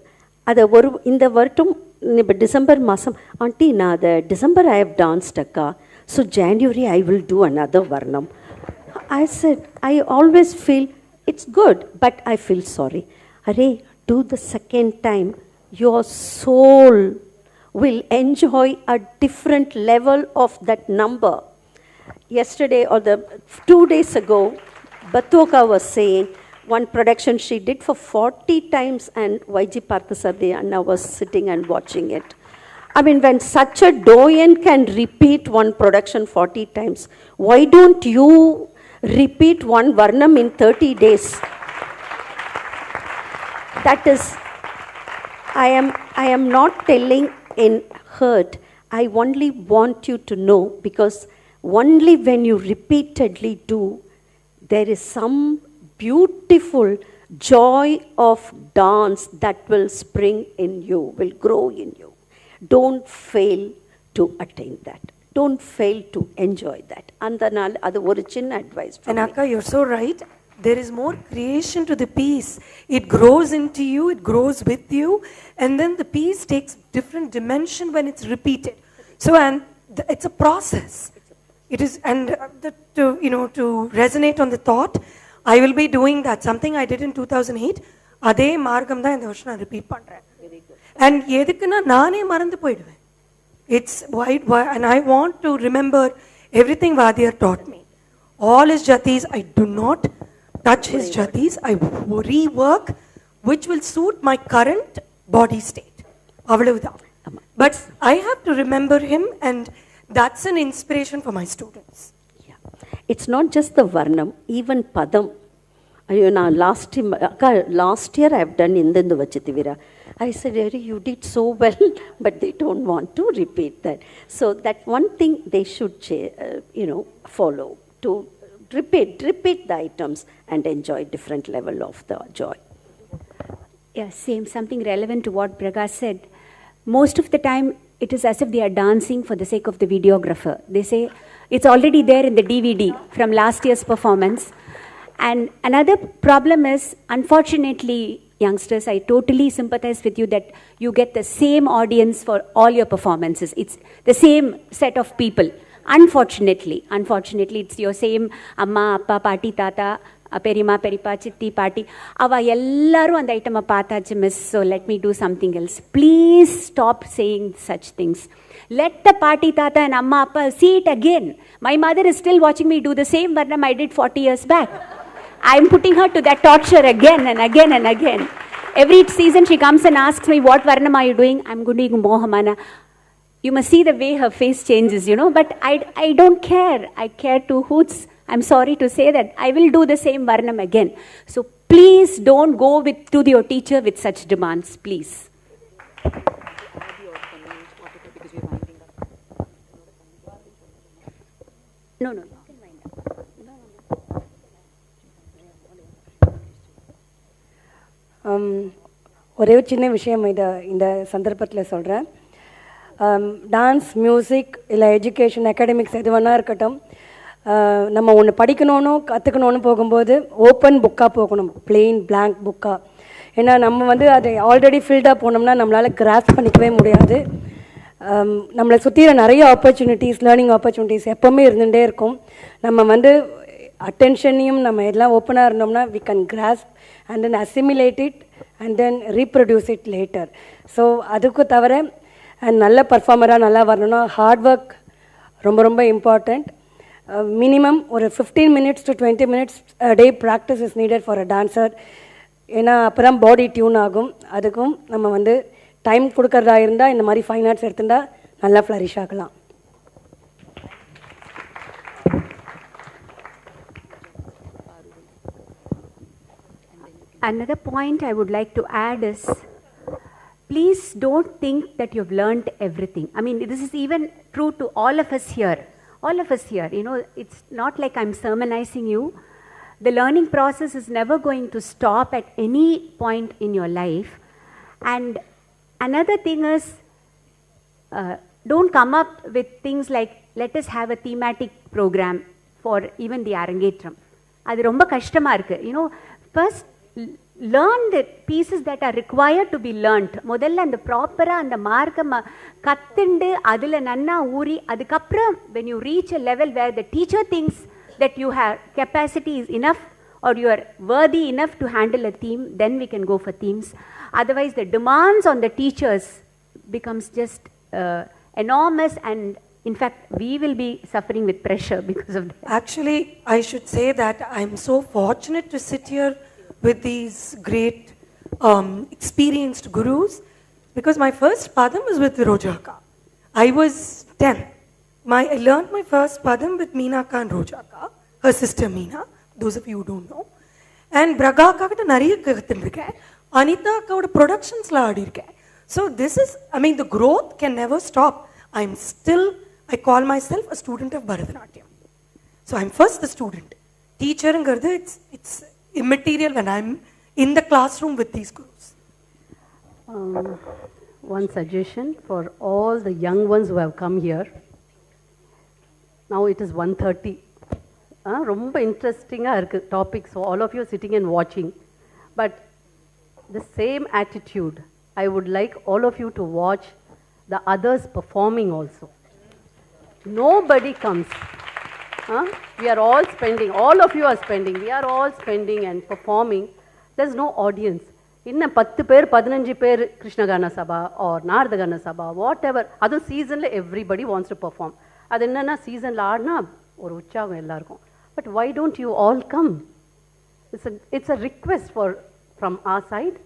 அதை இந்த வருடம் இப்போ டிசம்பர் மாதம், ஆண்டி நான் அதை டிசம்பர் ஐ ஹவ் டான்ஸ்ட் அக்கா, so January I will do another varnam. I said, I always feel it's good, but I feel sorry. Arey, do the second time. Your soul will enjoy a different level of that number. Yesterday or 2 days ago, Batoka was saying one production she did for 40 times and YG Parthasarthi Anna was sitting and watching it. I mean, when such a doyen can repeat one production 40 times, why don't you repeat one varnam in 30 days? That is, I am not telling in hurt. I only want you to know, because only when you repeatedly do, there is some beautiful joy of dance that will spring in you, will grow in you. Don't fail to attain that. Don't fail to enjoy that. Andanal adu oru chinna advice. And Akka, you're so right. There is more creation to the piece. It grows into you, it grows with you, and then the piece takes different dimension when it's repeated. So, and it's a process. It is, and to resonate on the thought, I will be doing that. Something I did in 2008, adhe margam da indha varsham repeat pandren. And edukuna naane marandu poiduven. It's why, and I want to remember everything Vadiyar taught me. All his jatis, I do not touch his jatis. I rework which will suit my current body state. But I have to remember him, and that's an inspiration for my students. Yeah. It's not just the varnam, even padam. Last year I have done Indendu Vachitivira. I said, you did so well, but they don't want to repeat that. So that one thing they should follow, to repeat the items and enjoy different level of the joy. Yeah, same, something relevant to what Prakash said. Most of the time, it is as if they are dancing for the sake of the videographer. They say, it's already there in the DVD from last year's performance. And another problem is, unfortunately, youngsters, I totally sympathize with you that you get the same audience for all your performances. It's the same set of people. Unfortunately, it's your same amma, appa, paati, tata, perima, peripa, chitti, paati. Ava ellaru and item paathachu miss, so let me do something else. Please stop saying such things. Let the paati, tata and amma, appa see it again. My mother is still watching me do the same varnam I did 40 years back. I'm putting her to that torture again and again and again. Every season she comes and asks me, what varnam are you doing? I'm doing Mohamana. You must see the way her face changes, but I don't care. I care to hoots. I'm sorry to say that. I will do the same varnam again. So please don't go to your teacher with such demands, please. No. ஒரே ஒரு சின்ன விஷயம் இந்த சந்தர்ப்பத்தில் சொல்கிறேன். Dance, music, இல்லை education, academics எது வேணா இருக்கட்டும், நம்ம ஒன்று படிக்கணும்னு கற்றுக்கணுன்னு போகும்போது ஓப்பன் புக்காக போகணும், பிளெயின் பிளாங்க் புக்காக. ஏன்னா நம்ம அதை ஆல்ரெடி ஃபில்டாக போனோம்னா நம்மளால் கிராஸ்ப் பண்ணிக்கவே முடியாது. நம்மளை சுற்றிற நிறைய ஆப்பர்ச்சுனிட்டிஸ், லேர்னிங் ஆப்பர்ச்சுனிட்டிஸ் எப்போவுமே இருந்துகிட்டே இருக்கும். நம்ம அட்டென்ஷனையும் நம்ம எல்லாம் ஓப்பனாக இருந்தோம்னா we can grasp and then assimilate it and then reproduce it later. So அதுக்கு தவிர நல்ல பர்ஃபார்மராக நல்லா வரணும்னா ஹார்ட் ஒர்க் ரொம்ப ரொம்ப இம்பார்ட்டண்ட். மினிமம் ஒரு 15 minutes to 20 minutes a day practice is needed for a dancer. ஏன்னா அப்போ தான் பாடி டியூன் ஆகும். அதுக்கும் நம்ம வந்து டைம் கொடுக்கறதா இருந்தால் இந்த மாதிரி ஃபைன் ஆர்ட்ஸ் எடுத்துட்டா நல்லா ஃப்ளரிஷ் ஆகலாம். Another point I would like to add is, please don't think that you've learned everything. I mean, this is even true to all of us here. All of us here, you know, it's not like I'm sermonizing you. The learning process is never going to stop at any point in your life. And another thing is, don't come up with things like, let us have a thematic program for even the Arangetram. அது ரொம்ப கஷ்டமா இருக்கு. You know, first learn the pieces that are required to be learnt. முதல்ல அந்த ப்ராப்பராக அந்த மார்க்கை கத்துண்டு அதில் நன்னா ஊறி அதுக்கப்புறம் when you reach a level where the teacher thinks that you have capacity is enough or you are worthy enough to handle a theme, then we can go for themes. Otherwise, the demands on the teachers becomes just enormous, and in fact, we will be suffering with pressure because of that. Actually, I should say that I'm so fortunate to sit here with these great experienced gurus, because my first padam was with Rojaka. I was 10. I learned my first padam with Meenaka and Rojaka, her sister Meena, those of you who don't know. And Bragaka kitta nariya kathundirukken, Anita akkoda productions la aadirukken. So this is, I mean, the growth can never stop. I call myself a student of Bharatanatyam. So I'm first the student. Teacher engiradhu, it's immaterial when I'm in the classroom with these gurus. One suggestion for all the young ones who have come here. Now it is 1:30. ரொம்ப இன்ட்ரெஸ்டிங்காக இருக்குது topics, all of you sitting and watching. But the same attitude, I would like all of you to watch the others performing also. Nobody comes. We are all spending, all of you are spending, we are all spending and performing. There's no audience. இன்னும் 10 பேர் 15 பேர் கிருஷ்ணகான சபா or Naradagana Sabha, what ever, அதுவும் சீசனில் everybody wants to perform. அது என்னென்னா சீசனில் ஆடினா ஒரு உற்சாகம் எல்லாருக்கும். But why don't you all come? It's a request from our side.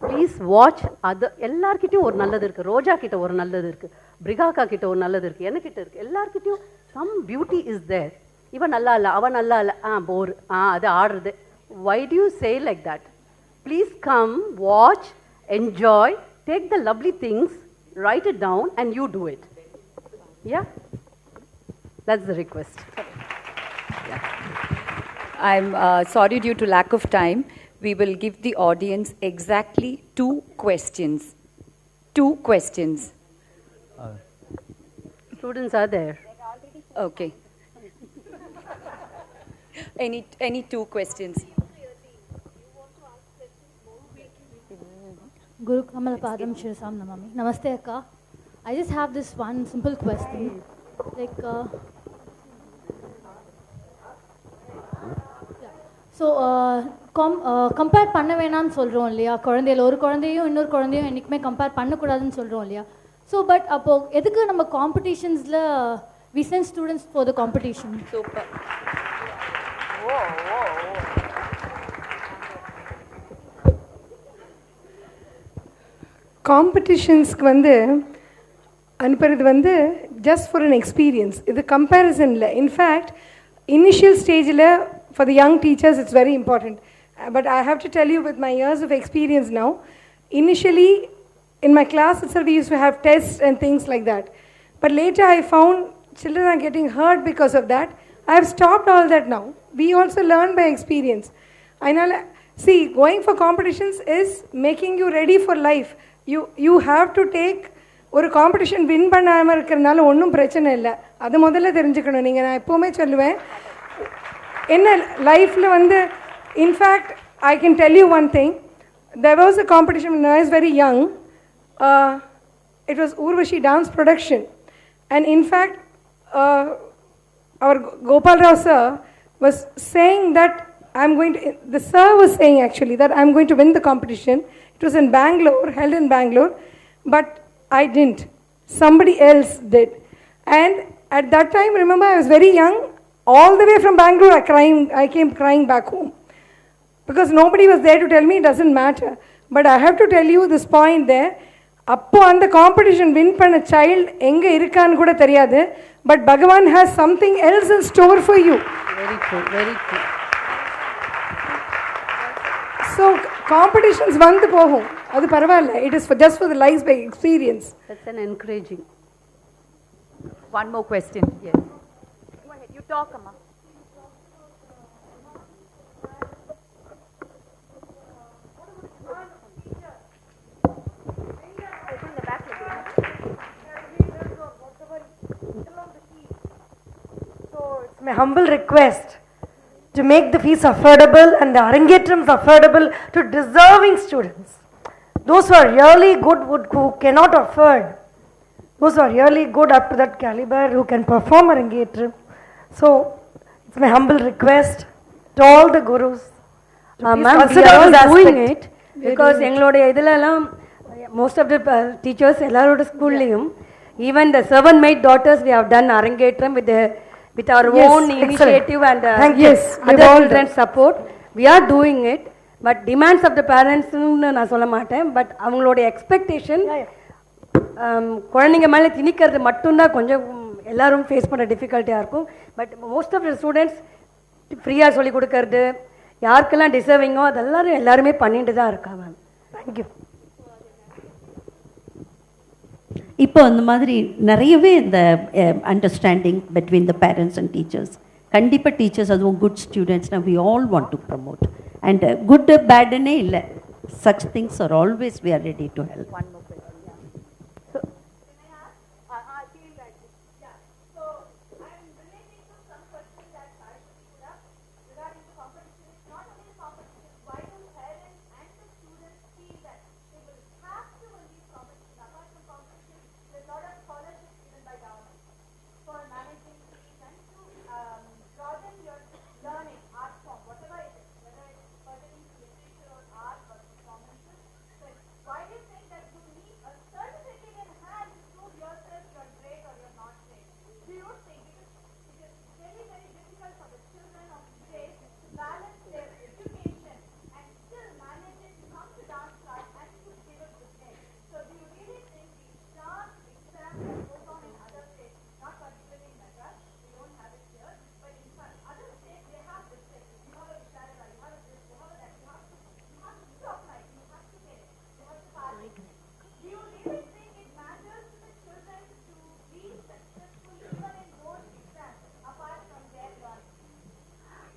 Please watch. அது எல்லார்கிட்டையும் ஒரு நல்லது இருக்குது. ரோஜா கிட்ட ஒரு நல்லது இருக்குது, பிரிகாக்கா கிட்ட ஒரு நல்லது இருக்குது, எனக்கிட்ட இருக்குது. எல்லார்கிட்டையும் சம் பியூட்டி இஸ் தேர். இவன் நல்லா இல்லை, அவன் நல்லா இல்லை, போர், அது ஆடுறது. Why do you say like that? Please come, watch, enjoy, take the lovely things, write it down and you do it. Yeah? That's the request. Yeah. I'm sorry, due to lack of time, we will give the audience exactly 2 questions. 2 questions. Students are there. Okay. Any 2 questions? Guru Kamal Padam Shirsam Namami. Namaste Akka. I just have this one simple question. Like, so compare பண்ண வேணாம்னு சொல்கிறோம் இல்லையா? குழந்தையில ஒரு குழந்தையும் இன்னொரு குழந்தையும் என்றைக்குமே கம்பேர் பண்ணக்கூடாதுன்னு சொல்கிறோம் இல்லையா? ஸோ பட் அப்போது எதுக்கு நம்ம காம்படிஷன்ஸில் we sent students for the competition? Super. காம்படிஷன்ஸ்க்கு அனுப்புறது ஜஸ்ட் ஃபார் அன் எக்ஸ்பீரியன்ஸ். இது கம்பேரிசன் இல்லை. இன்ஃபேக்ட் இனிஷியல் ஸ்டேஜில் for the young teachers it's very important. But I have to tell you, with my years of experience now, initially in my class itself we used to have tests and things like that. But later I found children are getting hurt because of that. I have stopped all that now. We also learn by experience. I know, see, going for competitions is making you ready for life. You have to take ஒரு competition win பண்ணாமல் இருக்கிறதுனால ஒன்றும் பிரச்சனை இல்லை. அது முதல்ல தெரிஞ்சுக்கணும் நீங்கள். நான் எப்போவுமே சொல்லுவேன், என்ன லைஃப்பில் in fact I can tell you one thing. There was a competition when I was very young. It was Urvashi dance production, and in fact our Gopal Rao sir was saying that the sir was saying actually that I'm going to win the competition. It was in Bangalore, held in Bangalore, but I didn't. Somebody else did. And at that time, remember, I was very young. All the way from Bangalore, I came crying back home. Because nobody was there to tell me it doesn't matter. But I have to tell you this point there. அப்போ அந்த competition win பண்ண child எங்கே இருக்கான்னு கூட தெரியாது. But Bhagwan has something else in store for you. Very true, very true. So competitions வந்து போகும், அது பரவாயில்ல. It is just for the life by experience. That's an encouraging. One more question. Yes. Go ahead. You talk, Amma. My humble request to make the fees affordable and the Arangetrams affordable to deserving students. Those who are really good, who cannot afford. Those who are really good up to that caliber, who can perform Arangetram. So, it's my humble request to all the gurus. Ma'am, we are all doing it because எங்களுடைய இதிலெல்லாம் most of the teachers எல்லாரோட ஸ்கூல்லையும் even the servant maid daughters we have done Arangetram with our own initiative and other children's support. We are doing it, but demands of the parents நான் சொல்ல மாட்டேன். But அவங்களுடைய expectation குழந்தைங்க மேலே திணிக்கிறது மட்டும்தான் கொஞ்சம் எல்லாரும் ஃபேஸ் பண்ண டிஃபிகல்ட்டியாக இருக்கும். But most of the students ஃப்ரீயாக சொல்லி கொடுக்கறது, யாருக்கெல்லாம் டிசர்விங்கோ அதெல்லாரும் எல்லாருமே பண்ணிட்டு தான் இருக்காங்க. தேங்க்யூ. இப்போ அந்த மாதிரி நிறையவே இந்த understanding between the parents and teachers, கண்டிப்பாக டீச்சர்ஸ் அதுவும் குட் ஸ்டூடெண்ட்ஸ்னா we all want to promote and good பேடுன்னே இல்லை, such things are always we are ready to help.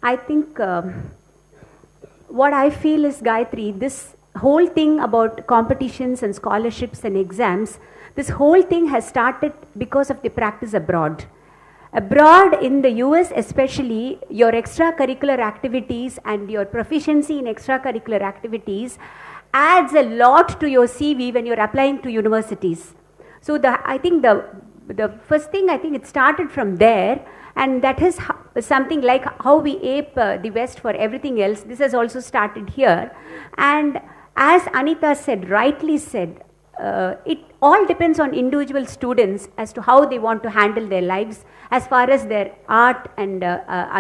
I think what I feel is, Gayatri, this whole thing about competitions and scholarships and exams, this whole thing has started because of the practice abroad. Abroad, in the US especially, your extracurricular activities and your proficiency in extracurricular activities adds a lot to your CV when you're applying to universities. So I think the first thing, I think it started from there. And that is something like how we ape the West for everything else. This has also started here. And as Anita said, rightly said, it all depends on individual students as to how they want to handle their lives as far as their art and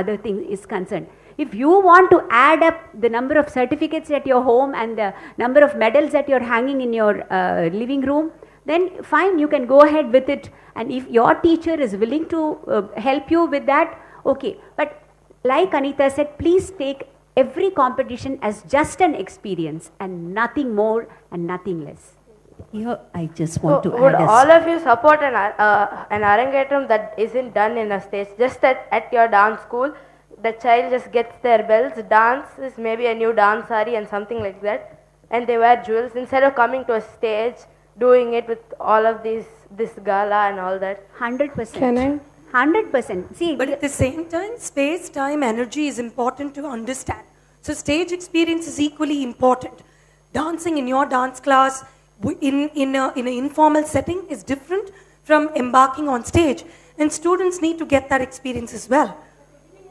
other things is concerned. If you want to add up the number of certificates at your home and the number of medals that you're hanging in your living room, then fine, you can go ahead with it. And if your teacher is willing to help you with that, okay. But like Anita said, please take every competition as just an experience and nothing more and nothing less. Here, I just want to would add all of you support an Arangetram that isn't done in a stage? Just at your dance school, the child just gets their bells, dances maybe a new dance sari and something like that, and they wear jewels instead of coming to a stage, doing it with all of this gala and all that. 100%. Can I? 100%. See, But at the same time, space, time, energy is important to understand. So stage experience is equally important. Dancing in your dance class in an informal setting is different from embarking on stage. And students need to get that experience as well.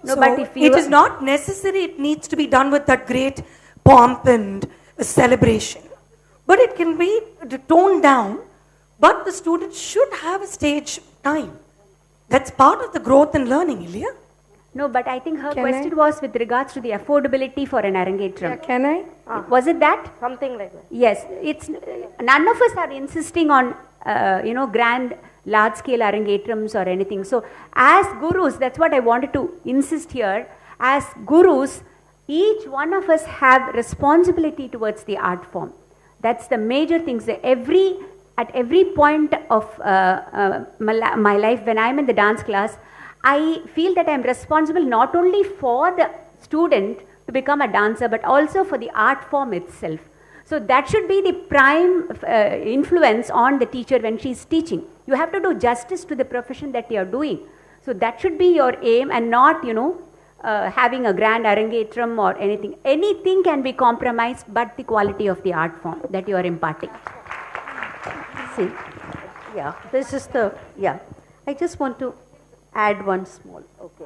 No, so but if you it is not necessary it needs to be done with that great pomp and celebration. But it can be toned down, but the students should have a stage time. That's part of the growth and learning, Ilya. No, but I think her Can question I? was with regards to the affordability for an Arangetram. Yeah, can I? Was it that? Something like that. Yes, it's none of us are insisting on grand large scale Arangetrams or anything. So as gurus, that's what I wanted to insist here. As gurus, each one of us have responsibility towards the art form. That's the major things. At every point of my life, when I'm in the dance class, I feel that I'm responsible not only for the student to become a dancer, but also for the art form itself. So that should be the prime influence on the teacher when she's teaching. You have to do justice to the profession that you are doing. So that should be your aim, and not, having a grand Arangetram or anything. Anything can be compromised, but the quality of the art form that you are imparting. See, yeah, this is the, yeah. I just want to add one small, okay.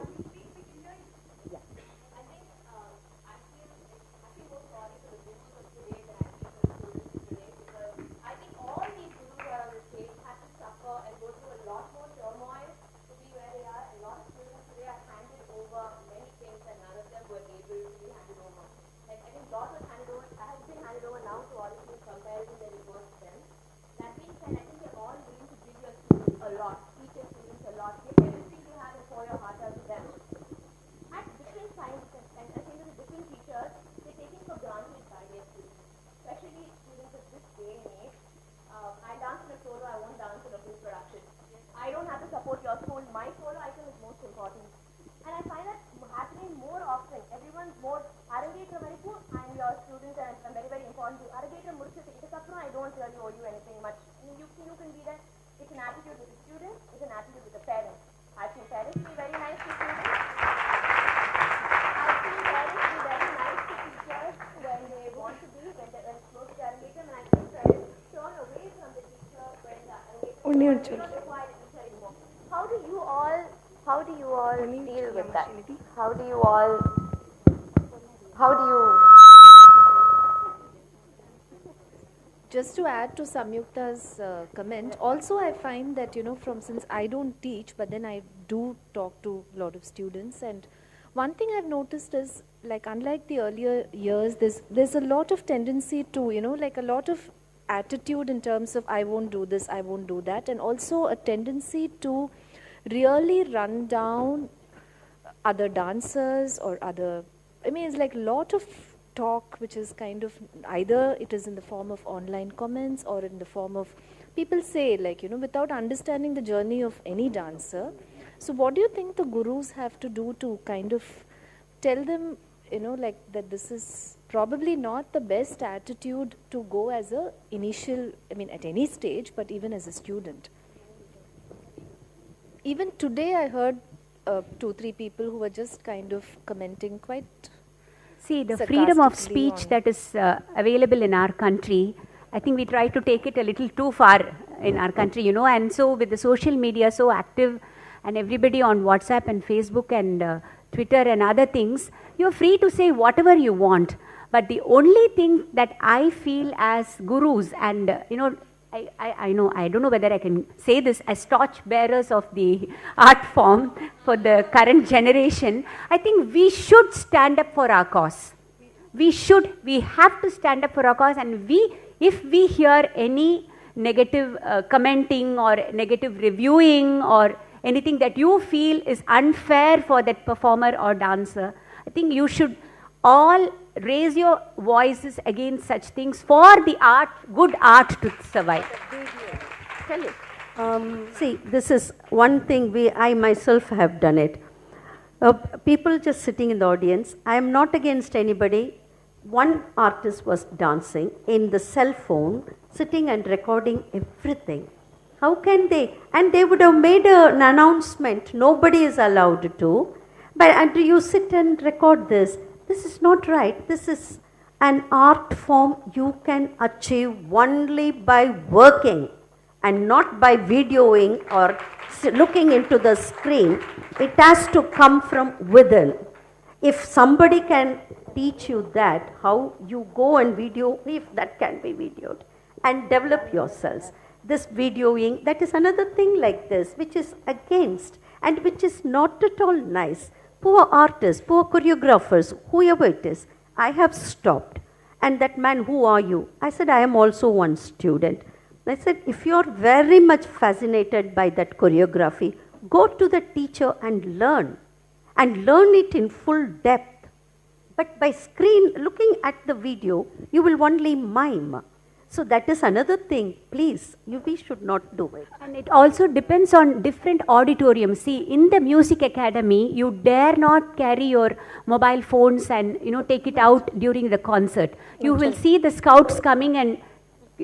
How do you all deal with that? How do you Just to add to Samyukta's comment, also I find that, since I don't teach, but then I do talk to a lot of students, and one thing I've noticed is, like, unlike the earlier years, there's a lot of tendency to, like a lot of attitude in terms of I won't do this, I won't do that, and also a tendency to really run down other dancers or other, it's like a lot of talk which is kind of, either it is in the form of online comments or in the form of people say, like, without understanding the journey of any dancer. So what do you think the gurus have to do to kind of tell them, like, that this is probably not the best attitude to go as a initial, at any stage, but even as a student? Even today I heard 2-3 people who were just kind of commenting quite. See, the freedom of speech that is available in our country, I think we try to take it a little too far in our country, and so with the social media so active and everybody on WhatsApp and Facebook and Twitter and other things, you're free to say whatever you want. But the only thing that I feel as gurus, and I know, I don't know whether I can say this, as torch bearers of the art form for the current generation, I think we should stand up for our cause. We have to stand up for our cause, and if we hear any negative commenting or negative reviewing or anything that you feel is unfair for that performer or dancer, I think you should all raise your voices against such things for the art, good art to survive. Tell it. See, this is one thing I myself have done it. People just sitting in the audience, I am not against anybody. One artist was dancing in the cell phone, sitting and recording everything. How can they? And they would have made an announcement, nobody is allowed to. But and you sit and record this. This is not right. This is an art form you can achieve only by working and not by videoing or looking into the screen. It has to come from within. If somebody can teach you that, how you go and video, if that can be videoed, and develop yourselves. This videoing, that is another thing like this, which is against and which is not at all nice. poor artists, poor choreographers, whoever it is. I have stopped. And that man, who are you? I said, I am also one student. I said, if you are very much fascinated by that choreography, go to the teacher and learn it in full depth. But by looking at the video, you will only mime. So that is another thing. Please, we should not do it. And it also depends on different auditoriums. See, in the music academy, you dare not carry your mobile phones and take it out during the concert. You will see the scouts coming and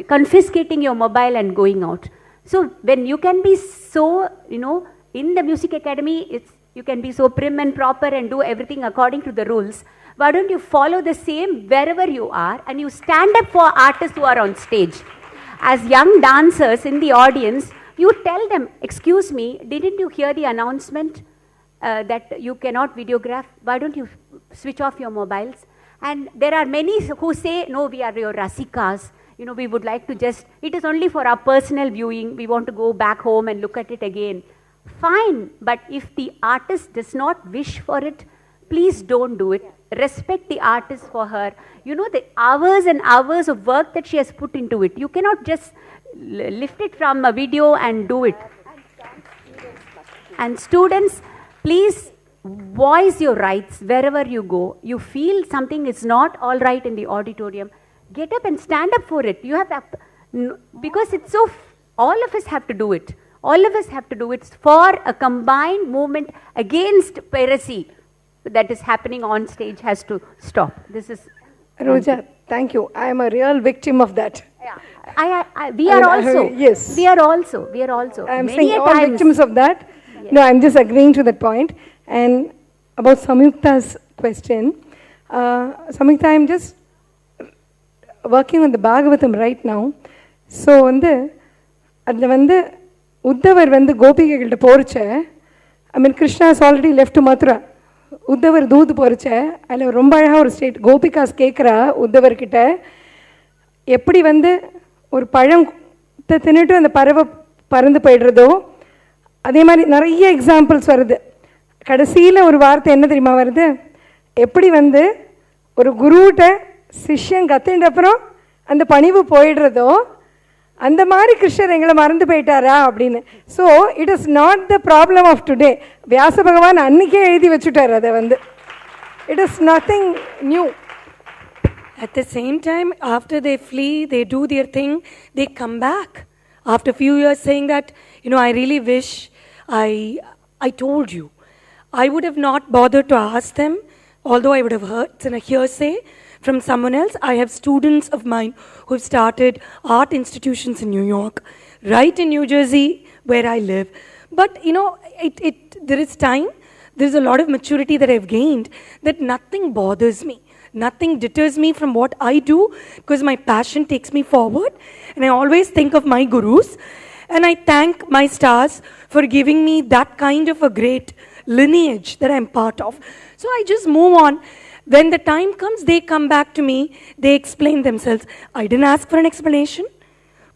confiscating your mobile and going out. So when you can be so, in the music academy, you can be so prim and proper and do everything according to the rules. Why don't you follow the same wherever you are and you stand up for artists who are on stage? As young dancers in the audience, you tell them, excuse me, didn't you hear the announcement that you cannot videograph? Why don't you switch off your mobiles? And there are many who say, no, we are your rasikas. We would like to it is only for our personal viewing. We want to go back home and look at it again. Fine, but if the artist does not wish for it, please don't do it. Respect the artist for her. The hours and hours of work that she has put into it. You cannot just lift it from a video and do it. And students, please voice your rights wherever you go. You feel something is not all right in the auditorium, get up and stand up for it. You have to, because it's so, all of us have to do it. All of us have to do it for a combined movement against piracy that is happening on stage has to stop. This is... Roja, thank you. I am a real victim of that. Yeah. We are also. Yes. We are also. I am saying all victims of that. Yes. No, I am just agreeing to that point. And about Samyukta's question, Samyukta, I am just working on the Bhagavatam right now. So, Uddhavar Gopikagilta poruche, I mean, Krishna has already left to Mathura. Uddhavar Dood poruche, I ரொம்ப அழகா ஒரு state Gopika's கேட்குறா உத்தவர் கிட்ட எப்படி ஒரு பழம் தின்னுட்டு அந்த பறவை பறந்து போயிடுறதோ அதே மாதிரி நிறைய எக்ஸாம்பிள்ஸ் வருது. கடைசியில் ஒரு வார்த்தை என்ன தெரியுமா வருது, எப்படி ஒரு குருகிட்ட சிஷ்யன் கத்துட்ட அப்புறம் அந்த பணிவு போயிடுறதோ அந்த மாதிரி கிருஷ்ணர் எங்களை மறந்து போயிட்டாரா அப்படின்னு. So it is not the problem of today. Vyasa Bhagavan அன்னைக்கே எழுதி வச்சுட்டார் அதை it is nothing new. At the same time, after they flee, they do their thing, they come back. After a few years saying that, I really wish I told you. I would have not bothered to ask them, although I would have heard it's in a hearsay from someone else. I have students of mine who have started art institutions in New York, right in New Jersey, where I live. But, there is time, there is a lot of maturity that I've gained, that nothing bothers me. Nothing deters me from what I do, because my passion takes me forward. And I always think of my gurus. And I thank my stars for giving me that kind of a great lineage that I'm part of. So I just move on. When the time comes, they come back to me. They explain themselves. I didn't ask for an explanation,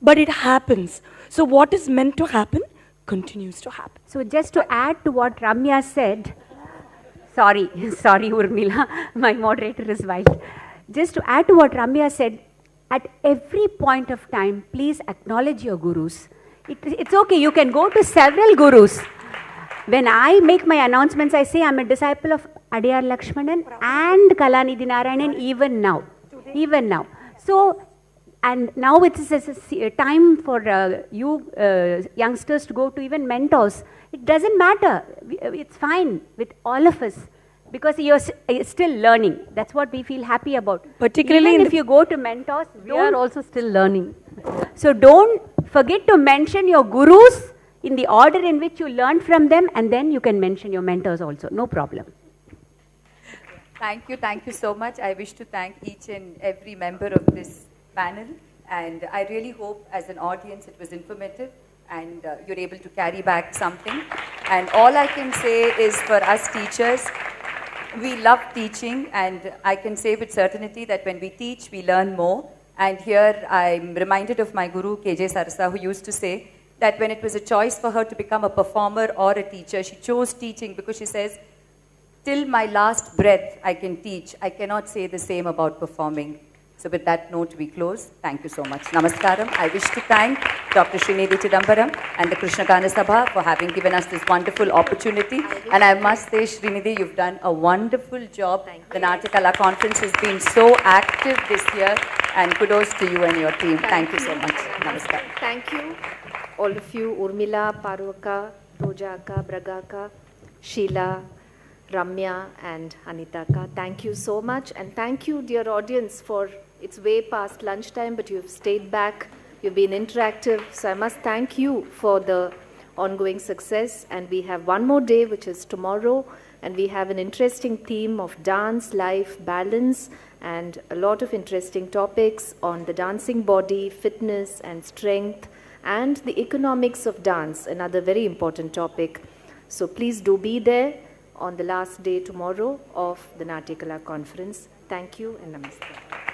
but it happens. So what is meant to happen continues to happen. So just to add to what Ramya said, sorry Urmila, my moderator is wild. Just to add to what Ramya said, at every point of time, please acknowledge your gurus. It's okay, you can go to several gurus. When I make my announcements, I say I'm a disciple of Adiyar Lakshmanan and Kalanidhi Narayanan even now. So, and now it's a time for you youngsters to go to even mentors. It doesn't matter. It's fine with all of us because you're still learning. That's what we feel happy about. Particularly even if you go to mentors, we are also still learning. So don't forget to mention your gurus in the order in which you learn from them, and then you can mention your mentors also. No problem. Thank you so much. I wish to thank each and every member of this panel, and I really hope as an audience it was informative and you're able to carry back something. And all I can say is for us teachers, we love teaching, and I can say with certainty that when we teach, we learn more. And here I'm reminded of my guru KJ Sarasa, who used to say that when it was a choice for her to become a performer or a teacher, she chose teaching because she says, till my last breath I can teach. I cannot say the same about performing. So with that note, we close. Thank you so much. Namaskaram. I wish to thank Dr. Srinidhi Chidambaram and the Krishna Gana Sabha for having given us this wonderful opportunity. And I must say, Srinidhi, you've done a wonderful job. The Natyakala conference has been so active this year, and kudos to you and your team. Thank you so much. Namaskaram. Thank you, all of you, Urmila, Parvaka, Rojaka, Bragaka, Sheila, Ramya and Anitaka. Thank you so much, and thank you, dear audience, for it's way past lunchtime, but you've stayed back, you've been interactive, so I must thank you for the ongoing success. And we have one more day, which is tomorrow, and we have an interesting theme of dance, life, balance, and a lot of interesting topics on the dancing body, fitness and strength, and the economics of dance, another very important topic. So please do be there on the last day tomorrow of the Natyakala conference. Thank you and namaste.